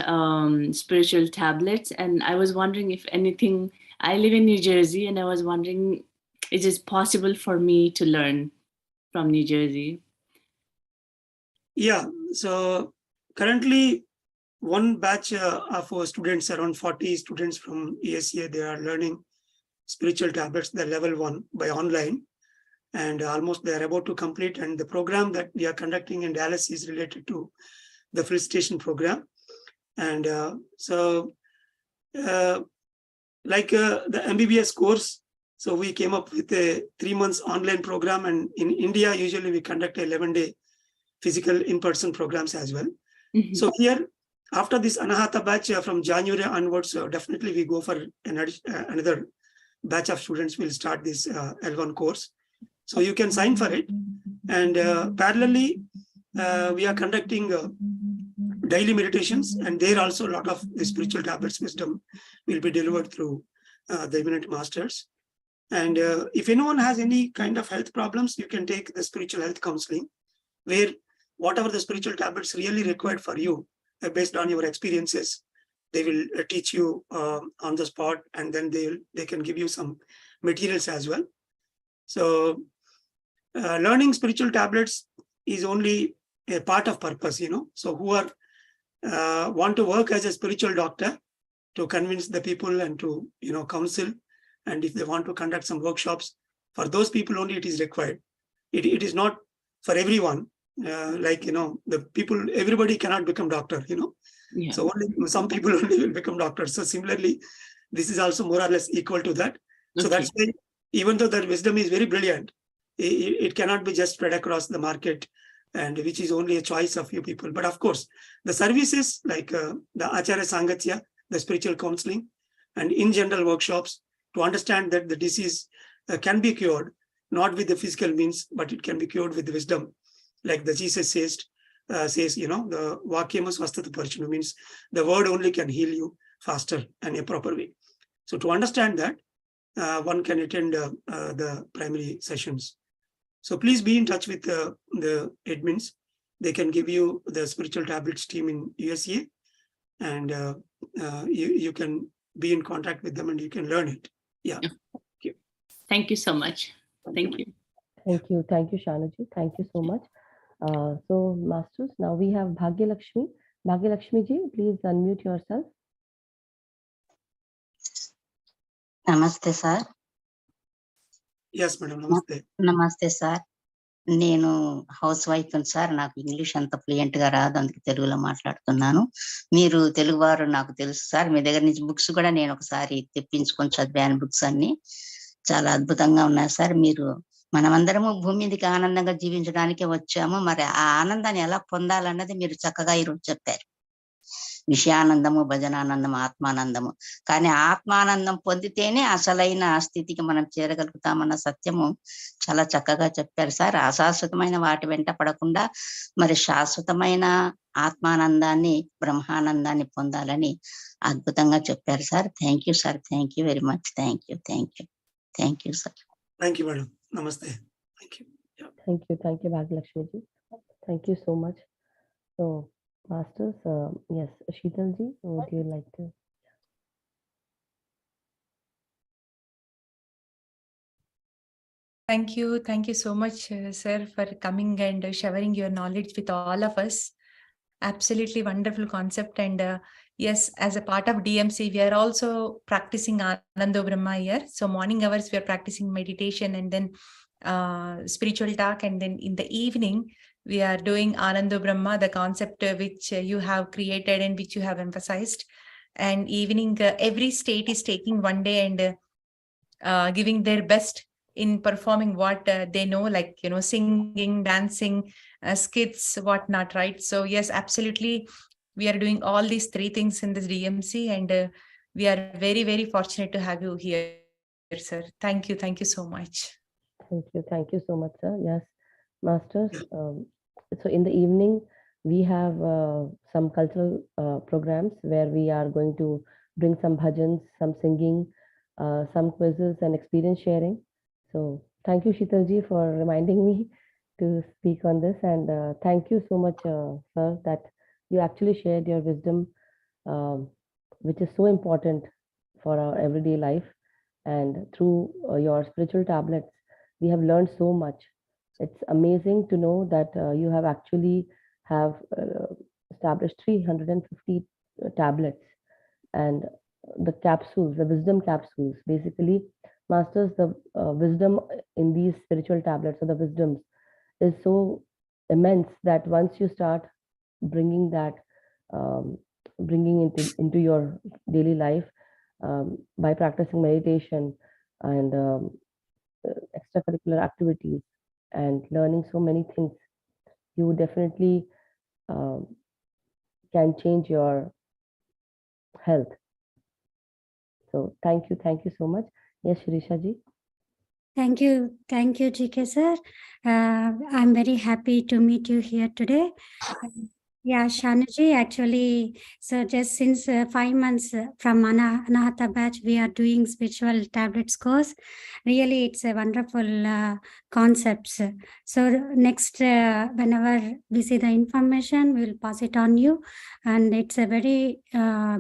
spiritual tablets, and I was wondering if anything. I live in New Jersey, and I was wondering, is it possible for me to learn from New Jersey? Yeah. So currently, one batch of students, around 40 students from ESA, they are learning spiritual tablets, the level 1 by online, and almost they are about to complete. And the program that we are conducting in Dallas is related to the felicitation program. And like the MBBS course, so we came up with a 3 months online program. And in India, usually we conduct 11-day physical in-person programs as well. Mm-hmm. So here, after this Anahata batch from January onwards, definitely we go for another batch of students will start this L1 course. So you can sign for it. And parallelly, we are conducting daily meditations, and there also a lot of the spiritual tablets wisdom will be delivered through the eminent masters. And if anyone has any kind of health problems, you can take the spiritual health counseling. where whatever the spiritual tablets really required for you, based on your experiences, they will teach you on the spot, and then they can give you some materials as well. So learning spiritual tablets is only a part of purpose, So who are want to work as a spiritual doctor to convince the people and to counsel, and if they want to conduct some workshops, for those people only it is required. It is not for everyone. The people, everybody cannot become doctor, Yeah. So only some people only will become doctors. So similarly, this is also more or less equal to that. So Okay. that's why, even though that wisdom is very brilliant, it cannot be just spread across the market, and which is only a choice of few people. But of course, the services like the Acharya Sangatya, the spiritual counseling, and in general workshops to understand that the disease can be cured, not with the physical means, but it can be cured with wisdom. Like the Jesus says, the Vakyam Swasthata Parchanu, means the word only can heal you faster and a proper way. So to understand that, one can attend the primary sessions. So please be in touch with the admins. They can give you the spiritual tablets team in USA, and you can be in contact with them and you can learn it. Yeah. Thank you so much. Thank you. Thank you, Shanaji. Thank you so much. So, masters, now we have Bhagya Lakshmi. Bhagya Lakshmi ji, please unmute yourself. Namaste, sir. Yes, madam. Namaste. Namaste, sir. నేను house wife sir. నాకు English అంత fluent గా రాదు, అందుకే తెలుగులో మాట్లాడుతున్నాను. మీరు తెలుగు వారు నాకు తెలుసు సార్. మీ దగ్గర నుంచి బుక్స్ కూడా నేను ఒకసారి తెప్పించుకొని చదివాను. బుక్స్ అన్ని చాలా అద్భుతంగా ఉన్నాయి సార్. మీరు మనమందరము భూమి మీదకి ఆనందంగా జీవించడానికి వచ్చాము. మరి ఆ ఆనందాన్ని ఎలా పొందాలన్నది మీరు చక్కగా ఈరోజు చెప్పారు. విషయానందము, భజనానందము, ఆత్మానందము. కానీ ఆత్మానందం పొందితేనే అసలైన స్థితికి మనం చేరగలుగుతామన్న సత్యము చాలా చక్కగా చెప్పారు సార్. అశాశ్వతమైన వాటి వెంట పడకుండా మరి శాశ్వతమైన ఆత్మానందాన్ని, బ్రహ్మానందాన్ని పొందాలని అద్భుతంగా చెప్పారు sir. Thank you sir. Thank you very much. Thank you. Thank you. Thank you sir. Thank you, madam. Namaste. Thank you. Yeah. Thank you, Bhagya Lakshmi ji. Thank you so much. So, masters, yes, Sheetal ji, would you like to? Thank you so much, sir, for coming and sharing your knowledge with all of us. Absolutely wonderful concept. And yes, as a part of DMC, we are also practicing Anando Brahma here. So morning hours, we are practicing meditation and then spiritual talk. And then in the evening, we are doing Anando Brahma, the concept which you have created and which you have emphasized. And evening, every state is taking one day and giving their best in performing what they know, like, singing, dancing, skits, whatnot, right? So yes, absolutely. We are doing all these three things in this DMC, and we are very, very fortunate to have you here, sir. Thank you. Thank you so much. Thank you so much, sir. Yes, masters. So in the evening, we have some cultural programs where we are going to bring some bhajans, some singing, some quizzes and experience sharing. So thank you, Sheetal ji, for reminding me to speak on this. And thank you so much, sir, that you actually shared your wisdom, which is so important for our everyday life. And through your spiritual tablets, we have learned so much. It's amazing to know that you have actually established 350 tablets, and the capsules, the wisdom capsules, basically, masters, the wisdom in these spiritual tablets, or the wisdoms, is so immense that once you start bringing that, bringing into your daily life by practicing meditation and extracurricular activities and learning so many things, you definitely can change your health. So thank you so much. Yes, Shirisha ji. Thank you, GK sir. I'm very happy to meet you here today. Yeah, Shanuji, actually, so just since 5 months from Anahata batch, we are doing spiritual tablets course. Really, it's a wonderful concepts. So next, whenever we see the information, we'll pass it on you. And it's a very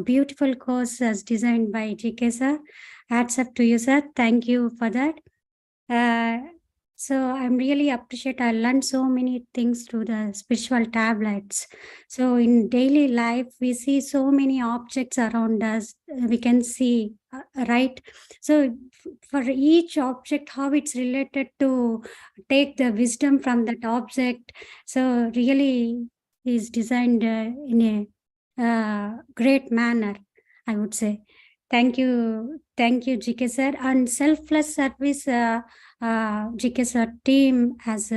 beautiful course as designed by GK sir. Hats up to you, sir. Thank you for that. So I'm really appreciate. I learned so many things through the spiritual tablets. So in daily life, we see so many objects around us. We can see, right? So for each object, how it's related to take the wisdom from that object. So really is designed in a great manner, I would say. Thank you, GK sir. And selfless service, GK sir team has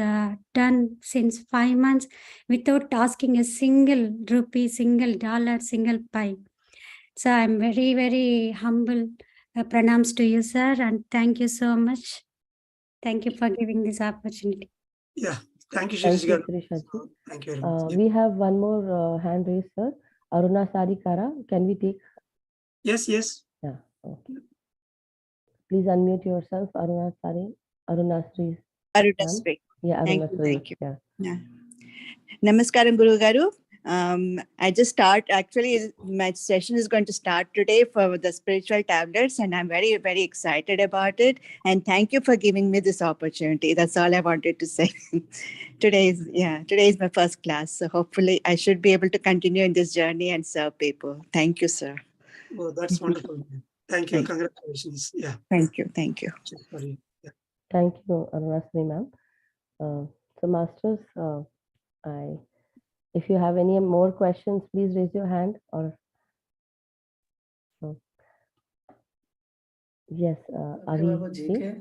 done since 5 months without asking a single rupee, single dollar, single pie. So I'm very, very humble. Pranams to you, sir, and thank you so much. Thank you for giving this opportunity. Yeah, thank you, Thank you, Shirishga. Sirisha. Thank you very much. We have one more hand raised, sir. Aruna Sarikara, can we take? Yes, yes. Yeah, okay. Please unmute yourself, Aruna Sri. Aruna Ma'am? Sri. Yeah, Thank Aruna you, Sri. thank you. Yeah. Yeah. Namaskaram, Guru Garu. I just actually, my session is going to start today for the spiritual tablets, and I'm very, very excited about it. And thank you for giving me this opportunity. That's all I wanted to say. Today is my first class. So hopefully I should be able to continue in this journey and serve people. Thank you, sir. Oh, that's wonderful. Thank you. Congratulations. Yeah. Thank you. Thank you. Sorry. Yeah. Thank you, Aruna Sri, ma'am. So masters, if you have any more questions, please raise your hand or. Yes, Avi. Yeah.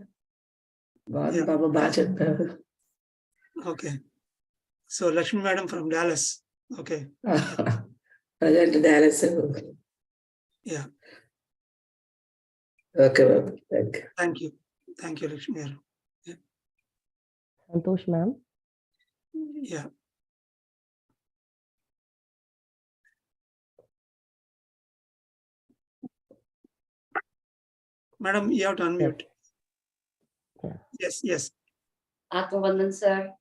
Okay. So Lakshmi Madam from Dallas. Okay. Present Dallas. Yeah. Okay, Baba. Thank you. Thank you. Thank you, Lakshmi Madam. Yeah. Santosh, ma'am. Yeah. Madam, you have to unmute. Yeah. Yes, yes. Atmavandan sir.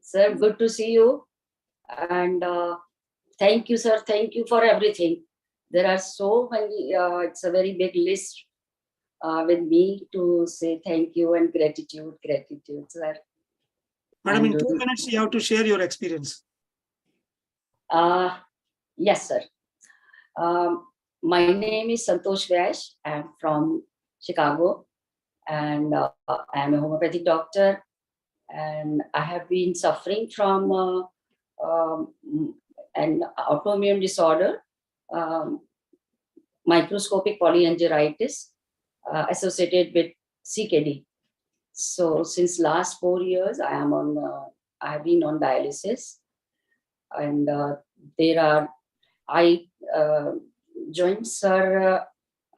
Sir, good to see you. And thank you, sir. Thank you for everything. There are so many, it's a very big list with me to say thank you and gratitude, sir. Madam, in And, 2 minutes, you have to share your experience. Yes, sir. My name is Santosh Vyash. I'm from Chicago, and I'm a homeopathic doctor. And I have been suffering from an autoimmune disorder, microscopic polyangeritis associated with CKD. So since last 4 years, I have been on dialysis, and I joined Sir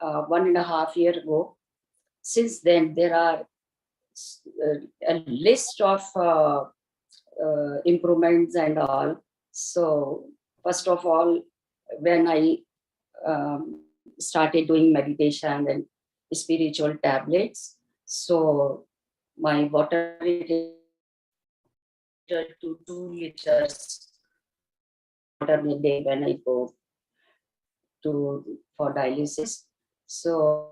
1.5 years ago. Since then, there are a list of improvements and all. So first of all, when I started doing meditation and spiritual tablets, so my water to 2 liters water a day when I go for dialysis. So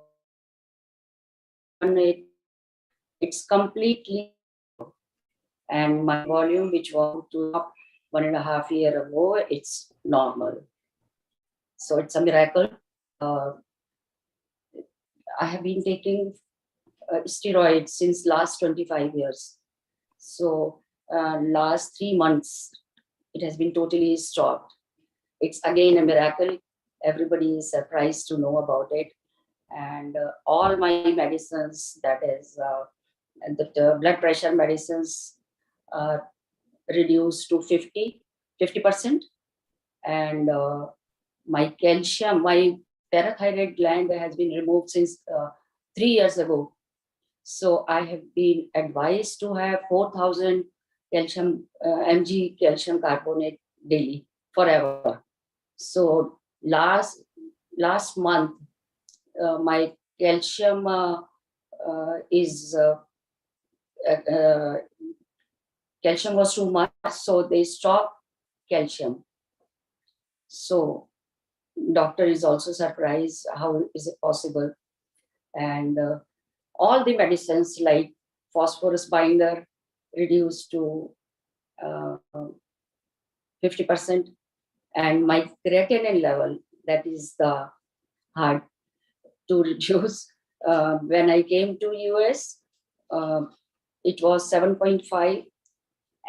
it's completely, and my volume, which was to up 1.5 years ago, it's normal. So it's a miracle. I have been taking steroids since last 25 years. So last 3 months, it has been totally stopped. It's again a miracle. Everybody is surprised to know about it. And all my medicines, that is the blood pressure medicines, reduced to 50%. And my calcium, my parathyroid gland has been removed since 3 years ago. So I have been advised to have 4,000 calcium mg calcium carbonate daily. forever. So last month, my calcium calcium was too much, so they stopped calcium. So doctor is also surprised, how is it possible? And all the medicines like phosphorus binder reduced to 50%, and my creatinine level, that is the hard to reduce. When I came to US, it was 7.5,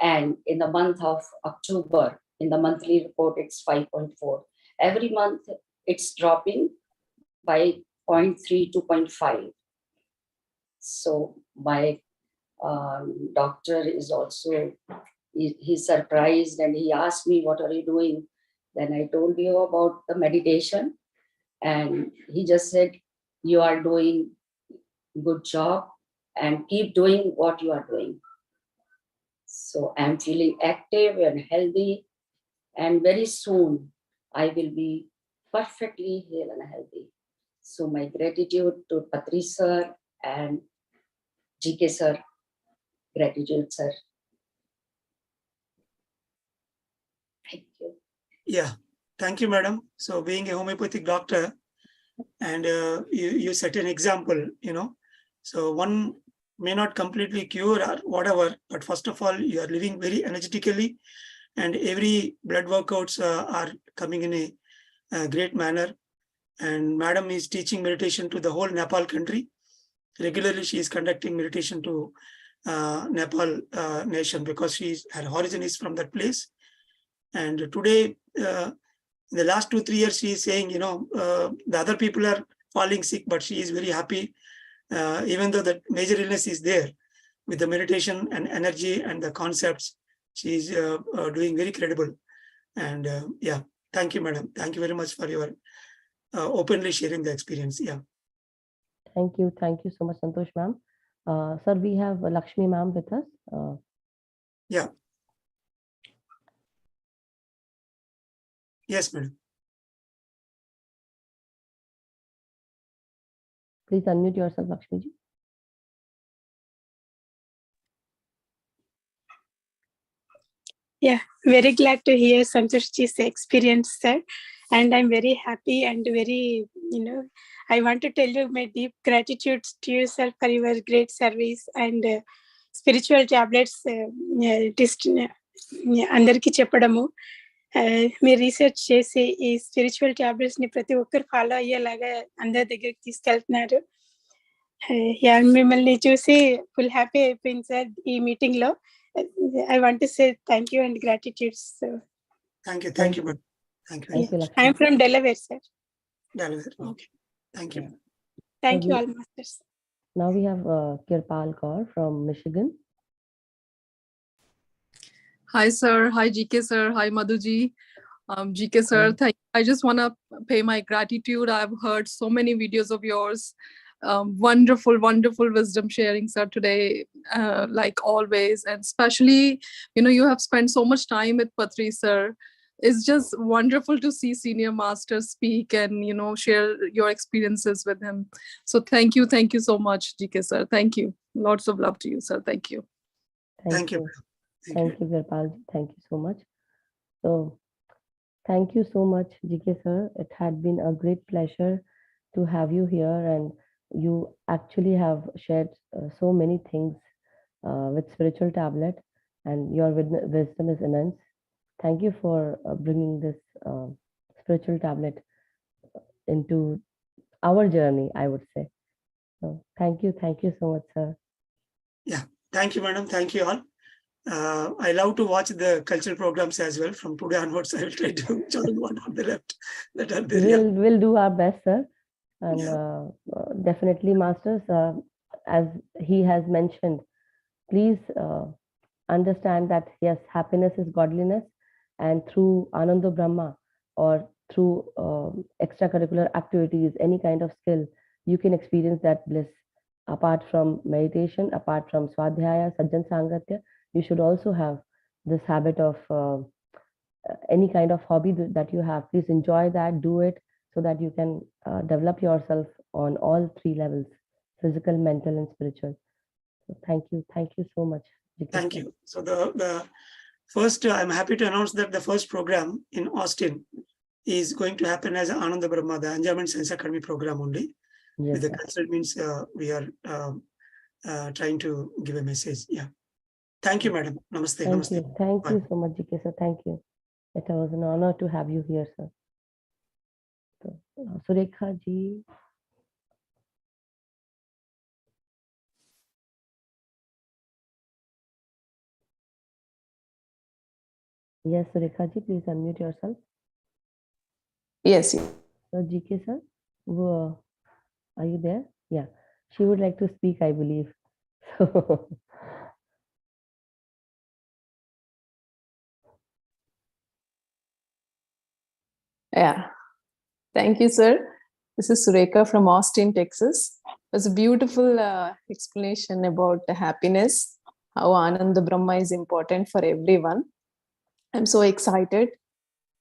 and in the month of October, in the monthly report, it's 5.4. Every month, it's dropping by 0.3 to 0.5. So my doctor is also, he's surprised, and he asked me, what are you doing? Then I told you about the meditation, and he just said, you are doing good job and keep doing what you are doing. So I'm feeling active and healthy, and very soon I will be perfectly healed and healthy. So my gratitude to Patri sir and GK sir. Gratitude, sir. Thank you. Yeah, thank you, madam. So being a homeopathic doctor, and you set an example, so one may not completely cure or whatever, but first of all, you are living very energetically, and every blood workouts are coming in a great manner. And madam is teaching meditation to the whole Nepal country. Regularly, she is conducting meditation to Nepal nation, because her origin is from that place. And today, in the last 2-3 years, she is saying, the other people are falling sick, but she is very happy, even though the major illness is there. With the meditation and energy and the concepts, she is doing very credible. And yeah, thank you, madam. Thank you very much for your openly sharing the experience. Yeah. Thank you so much, Santosh ma'am. Sir, we have Lakshmi ma'am with us. Yeah. Yes, madam. Please unmute yourself, Lakshmi ji. Yeah, very glad to hear Santosh ji's experience, sir. And I'm very happy and very, I want to tell you my deep gratitude to you, sir, for your great service and spiritual tablets. అందరికీ చెప్పడము మీరు research చేసి ఈ spiritual tablets ని ప్రతి ఒక్కరు follow అయ్యేలాగా అందరి దగ్గరికి తీసుకెళ్తున్నారు. మిమ్మల్ని చూసి ఫుల్ హ్యాపీ అయిపోయింది సార్ ఈ మీటింగ్ లో. I want to say thank you and gratitude, sir. Thank you. Thank you. I am from Delaware, sir. Delaware. Okay. Thank you. Thank you, all masters. Now we have Kirpal Kaur from Michigan. Hi, sir. Hi, GK sir. Hi, Madhuji. GK sir, I just want to pay my gratitude. I've heard so many videos of yours. Wonderful wisdom sharing, sir, today, like always. And especially, you have spent so much time with Patri, sir. It's just wonderful to see senior masters speak and, share your experiences with him. So thank you so much, GK sir. Thank you. Lots of love to you, sir. Thank you. Thank you, Kirpal. Thank you so much. So thank you so much, GK sir. It had been a great pleasure to have you here, and you actually have shared so many things with spiritual tablet, and your wisdom is immense. Thank you for bringing this spiritual tablet into our journey, I would say. So thank you so much, sir. Yeah, thank you, madam. Thank you all. I love to watch the cultural programs as well. From today onwards, I will try to join one on the left that are there. We'll do our best, sir. And definitely, masters, as he has mentioned, please understand that yes, happiness is godliness, and through Ananda Brahma or through extracurricular activities, any kind of skill, you can experience that bliss. Apart from meditation, apart from Swadhyaya, Sajjan Sangatya, you should also have this habit of any kind of hobby that you have, please enjoy that, do it, so that you can develop yourself on all 3 levels: physical, mental, and spiritual. So thank you so much. Thank you. So the first, I'm happy to announce that the first program in Austin is going to happen as Ananda Brahma, the Enjoyment Science Academy program only. Yes, With the sir. cultural means, we are trying to give a message. Yeah. Thank you, madam. Namaste. Thank Namaste. you. Thank Bye. you so much, GK sir. Thank you. It was an honor to have you here, sir. So, Surekha ji. Yes, Surekha ji, please unmute yourself. Yes. So, GK sir, are you there? Yeah. She would like to speak, I believe. So, Yeah. Thank you, sir. This is Surekha from Austin, Texas. It was a beautiful explanation about the happiness, how Ananda Brahma is important for everyone. I'm so excited.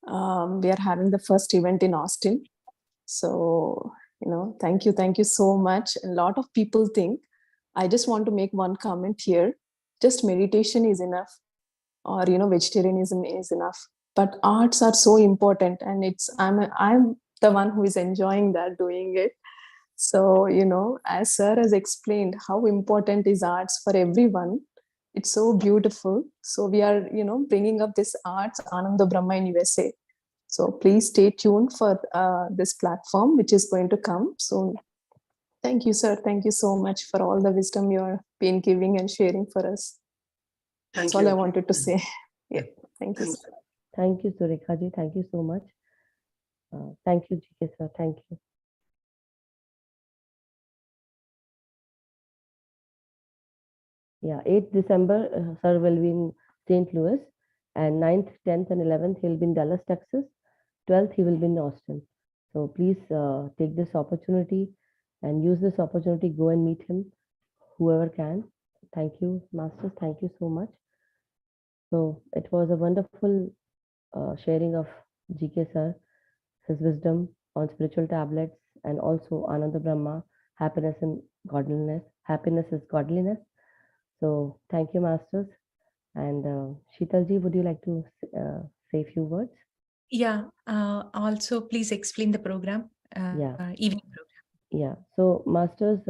We are having the first event in Austin. So, thank you so much. A lot of people think, I just want to make one comment here, just meditation is enough, or, vegetarianism is enough. But arts are so important, and I'm the one who is enjoying that, doing it. So, as sir has explained how important is arts for everyone, it's so beautiful. So we are, bringing up this arts Ananda Brahma in USA. So please stay tuned for this platform, which is going to come soon. Thank you, sir. Thank you so much for all the wisdom you've been giving and sharing for us. That's all I wanted to say. Yeah. Thank you, sir. Thank you, Surekha ji. Thank you so much. Thank you, GK sir. Thank you. Yeah, 8th December, sir will be in St. Louis, and 9th, 10th, and 11th, he'll be in Dallas, Texas. 12th, he will be in Austin. So please take this opportunity and use this opportunity. Go and meet him, whoever can. Thank you, Masters. Thank you so much. So it was a wonderful sharing of GK sir, his wisdom on spiritual tablets, and also Ananda Brahma, happiness and godliness. Happiness is godliness. So thank you, Masters. And Sheetalji, would you like to say a few words? Yeah. Also, please explain the program. Evening program. Yeah. So, Masters,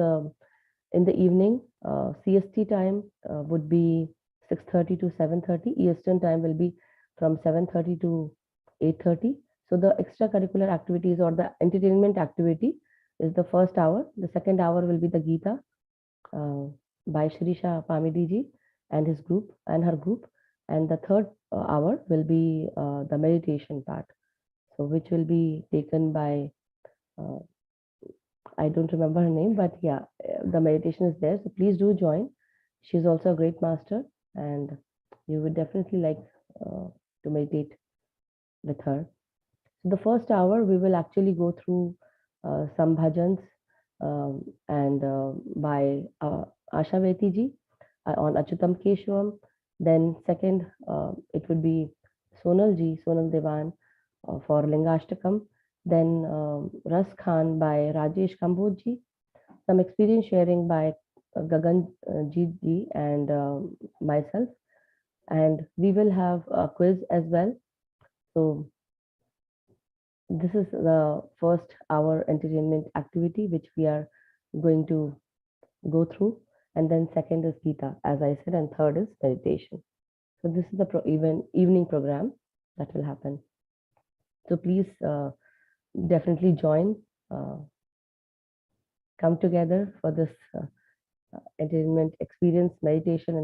in the evening, CST time would be 6:30 to 7:30. Eastern time will be from 7:30 to 8:30. So the extracurricular activities or the entertainment activity is the first hour. The second hour will be the Gita by Shrisha Pamidiji and his group and her group. And the third hour will be the meditation part. So which will be taken by, I don't remember her name, but yeah, the meditation is there. So please do join. She's also a great master, and you would definitely like to meditate with her. So the first hour, we will actually go through some bhajans and by Asha Veti ji on Achutam Keshavam. Then second, it would be Sonal ji, Sonal Devan for Lingashtakam. Then Ras Khan by Rajesh Kamboj ji. Some experience sharing by Gagan ji and myself. And we will have a quiz as well. So this is the first hour entertainment activity which we are going to go through. And then second is Gita, as I said, and third is meditation. So this is the evening program that will happen. So please definitely join, come together for this entertainment experience, meditation, and